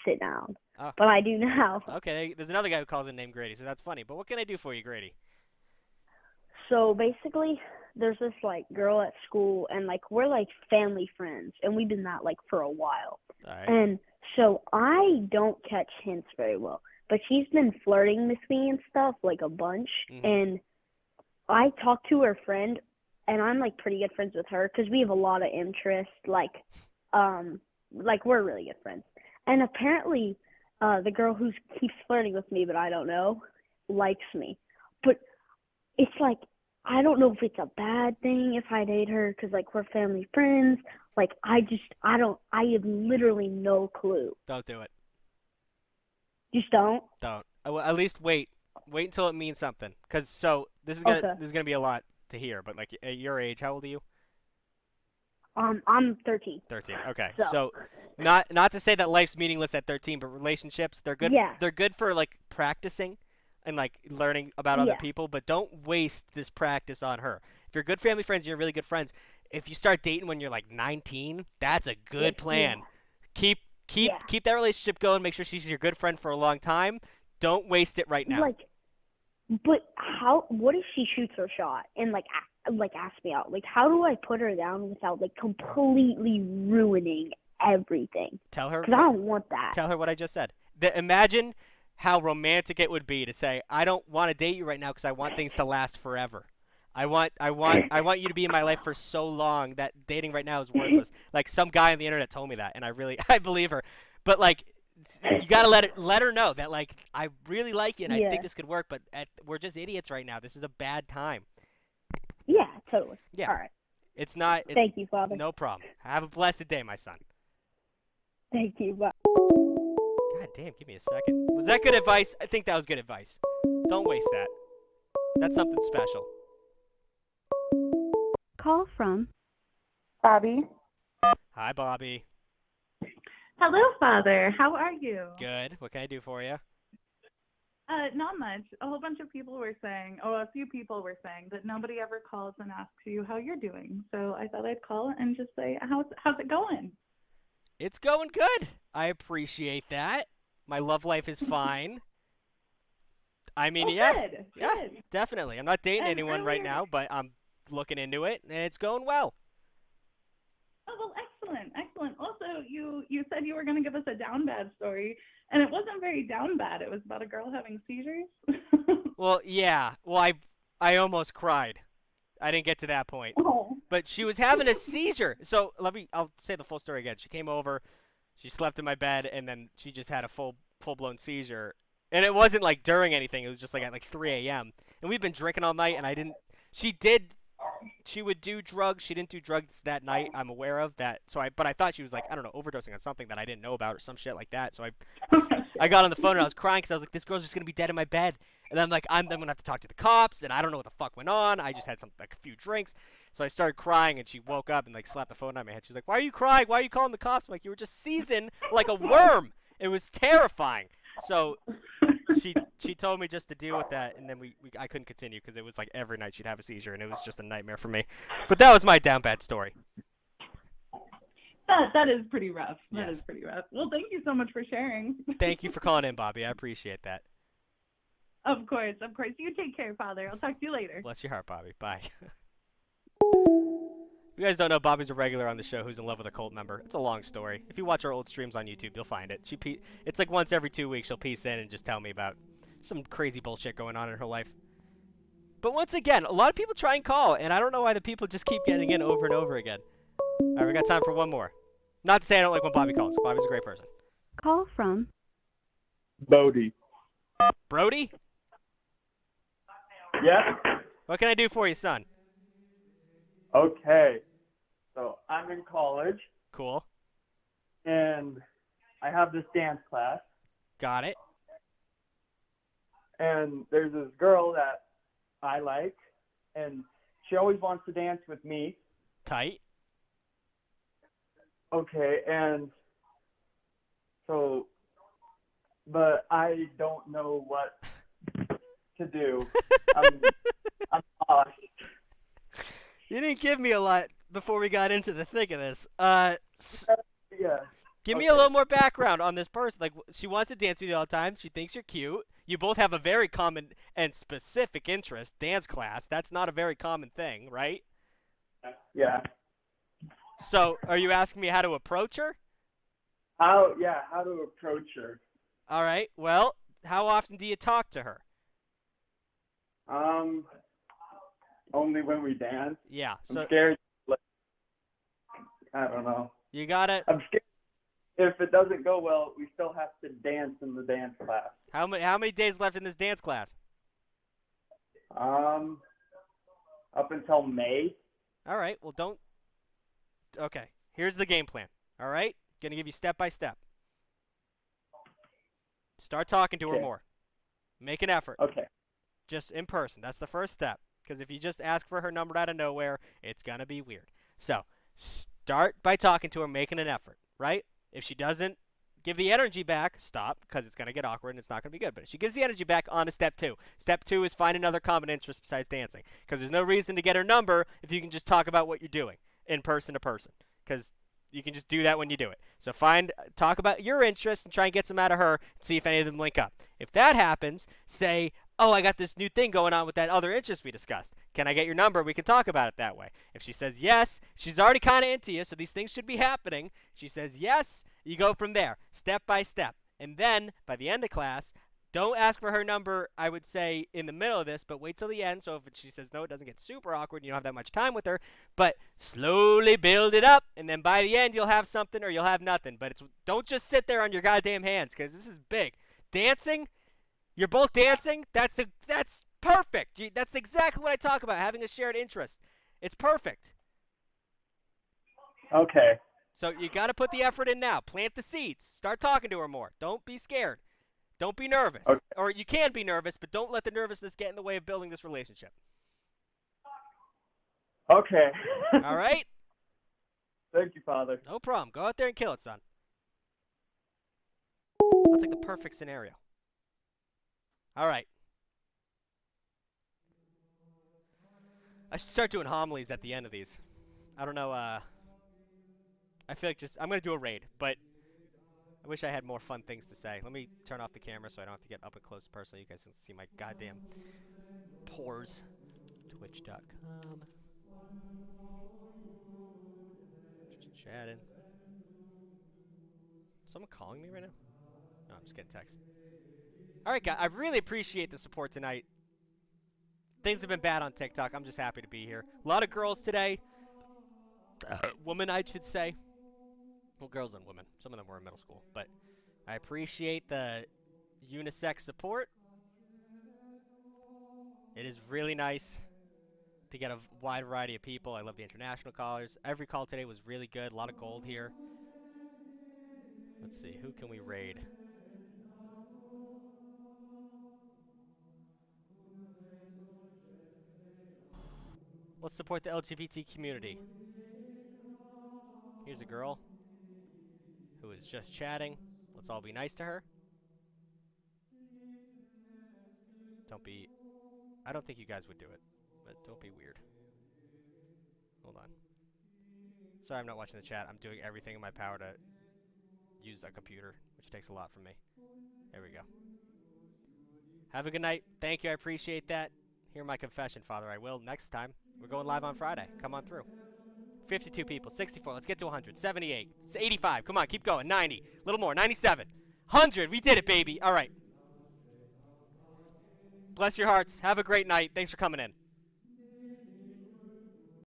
sit down. Oh. But I do now. Okay, there's another guy who calls in named Grady, so that's funny. But what can I do for you, Grady? So basically, there's this like girl at school, and like we're like family friends, and we've been that like for a while. All right. And so I don't catch hints very well, but she's been flirting with me and stuff like a bunch, and I talked to her friend, and I'm like pretty good friends with her because we have a lot of interest, like we're really good friends. And apparently, the girl who keeps flirting with me, but I don't know, likes me. But it's like, I don't know if it's a bad thing if I date her because, like, we're family friends. Like, I have literally no clue. Don't do it. Just don't? Don't. Well, at least wait. Wait until it means something. Because, this is gonna be a lot to hear, but, like, at your age, how old are you? I'm 13. 13. Okay. So not to say that life's meaningless at 13, but relationships, they're good. Yeah. They're good for like practicing and like learning about other people, but don't waste this practice on her. If you're good family friends, you're really good friends. If you start dating when you're like 19, that's a good plan. Keep that relationship going. Make sure she's your good friend for a long time. Don't waste it right now. But what if she shoots her shot and ask me out? Like, how do I put her down without like completely ruining everything? Tell her. Because I don't want that. Tell her what I just said. Imagine how romantic it would be to say, I don't want to date you right now because I want things to last forever. I want you to be in my life for so long that dating right now is worthless. Like some guy on the internet told me that, and I believe her. But like, you gotta let her know that like I really like you and I think this could work, but we're just idiots right now. This is a bad time. Yeah, totally. Yeah. All right. It's not. Thank you, Father. No problem. Have a blessed day, my son. Thank you. Bye. God damn, give me a second. Was that good advice? I think that was good advice. Don't waste that. That's something special. Call from Bobby. Hi, Bobby. Hello, Father. How are you? Good. What can I do for you? Not much. A whole bunch of people were saying, a few people were saying that nobody ever calls and asks you how you're doing. So I thought I'd call and just say, how's it going? It's going good. I appreciate that. My love life is fine. I mean, Oh, yeah, good. yeah, Good. definitely. I'm not dating And anyone right earlier, now, but I'm looking into it, and it's going well. oh well, excellent, excellent. Also, you said you were going to give us a down bad story, and it wasn't very down bad. It was about a girl having seizures. Well, yeah. Well, I almost cried. I didn't get to that point. Oh. But she was having a seizure. So I'll say the full story again. She came over, she slept in my bed, and then she just had a full blown seizure. And it wasn't like during anything. It was just like at like 3 a.m. And we've been drinking all night, and I didn't. She did. She would do drugs. She didn't do drugs that night. I'm aware of that. But I thought she was like, I don't know, overdosing on something that I didn't know about or some shit like that. So I got on the phone and I was crying because I was like, this girl's just gonna be dead in my bed. And I'm like, I'm gonna have to talk to the cops, and I don't know what the fuck went on. I just had like a few drinks, so I started crying, and she woke up and like slapped the phone on my head. She's like, "Why are you crying? Why are you calling the cops?" I'm like, "You were just seasoned like a worm. It was terrifying." So she told me just to deal with that, and then I couldn't continue because it was like every night she'd have a seizure, and it was just a nightmare for me. But that was my down bad story. That is pretty rough. That Yes. is pretty rough. Well, thank you so much for sharing. Thank you for calling in, Bobby. I appreciate that. Of course, of course. You take care, Father. I'll talk to you later. Bless your heart, Bobby. Bye. If you guys don't know, Bobby's a regular on the show who's in love with a cult member. It's a long story. If you watch our old streams on YouTube, you'll find it. It's like once every 2 weeks she'll piece in and just tell me about some crazy bullshit going on in her life. But once again, a lot of people try and call, and I don't know why the people just keep getting in over and over again. All right, we got time for one more. Not to say I don't like when Bobby calls. Bobby's a great person. Call from Bodie. Brody? Yeah. What can I do for you, son? Okay. So I'm in college. Cool. And I have this dance class. Got it. And there's this girl that I like, and she always wants to dance with me. Tight. Okay, and so, but I don't know what to do. I'm lost. You didn't give me a lot before we got into the thick of this. Yeah. Give me a little more background on this person. Like, she wants to dance with you all the time. She thinks you're cute. You both have a very common and specific interest, dance class. That's not a very common thing, right? Yeah. So, are you asking me how to approach her? How to approach her. All right. Well, how often do you talk to her? Only when we dance. Yeah. I'm scared. Like, I don't know. You gotta. I'm scared. If it doesn't go well, we still have to dance in the dance class. How many days left in this dance class? Up until May. All right. Well, don't. Okay. Here's the game plan. All right. Gonna give you step by step. Start talking to her Okay. more. Make an effort. Okay. Just in person. That's the first step. Because if you just ask for her number out of nowhere, it's gonna be weird. So start by talking to her, making an effort. Right? If she doesn't give the energy back, stop, because it's going to get awkward and it's not going to be good. But if she gives the energy back, on to step 2. Step 2 is find another common interest besides dancing, because there's no reason to get her number if you can just talk about what you're doing in person to person, because you can just do that when you do it. So talk about your interests and try and get some out of her and see if any of them link up. If that happens, say, oh, I got this new thing going on with that other interest we discussed. Can I get your number? We can talk about it that way. If she says yes, she's already kind of into you, so these things should be happening. She says yes, you go from there, step by step. And then, by the end of class, don't ask for her number, I would say, in the middle of this, but wait till the end. So if she says no, it doesn't get super awkward and you don't have that much time with her. But slowly build it up, and then by the end, you'll have something or you'll have nothing. But don't just sit there on your goddamn hands, because this is big. Dancing, you're both dancing, that's perfect. That's exactly what I talk about, having a shared interest. It's perfect. Okay. So you got to put the effort in now. Plant the seeds. Start talking to her more. Don't be scared. Don't be nervous. Okay. Or you can be nervous, but don't let the nervousness get in the way of building this relationship. Okay. All right? Thank you, Father. No problem. Go out there and kill it, son. That's like the perfect scenario. All right. I should start doing homilies at the end of these. I don't know, I feel like I'm going to do a raid, but I wish I had more fun things to say. Let me turn off the camera so I don't have to get up and close personally. You guys can see my goddamn pores. Twitch.com. Just chatting. Someone calling me right now? No, I'm just getting text. Alright, guys. I really appreciate the support tonight. Things have been bad on TikTok. I'm just happy to be here. A lot of girls today. Women, I should say. Well, girls and women. Some of them were in middle school. But I appreciate the unisex support. It is really nice to get a wide variety of people. I love the international callers. Every call today was really good. A lot of gold here. Let's see. Who can we raid? Let's support the LGBT community. Here's a girl who is just chatting. Let's all be nice to her. Don't be... I don't think you guys would do it, but don't be weird. Hold on. Sorry I'm not watching the chat. I'm doing everything in my power to use a computer, which takes a lot from me. There we go. Have a good night. Thank you. I appreciate that. Hear my confession, Father. I will next time. We're going live on Friday. Come on through. 52 people. 64. Let's get to 100. 78. 85. Come on. Keep going. 90. A little more. 97. 100. We did it, baby. All right. Bless your hearts. Have a great night. Thanks for coming in.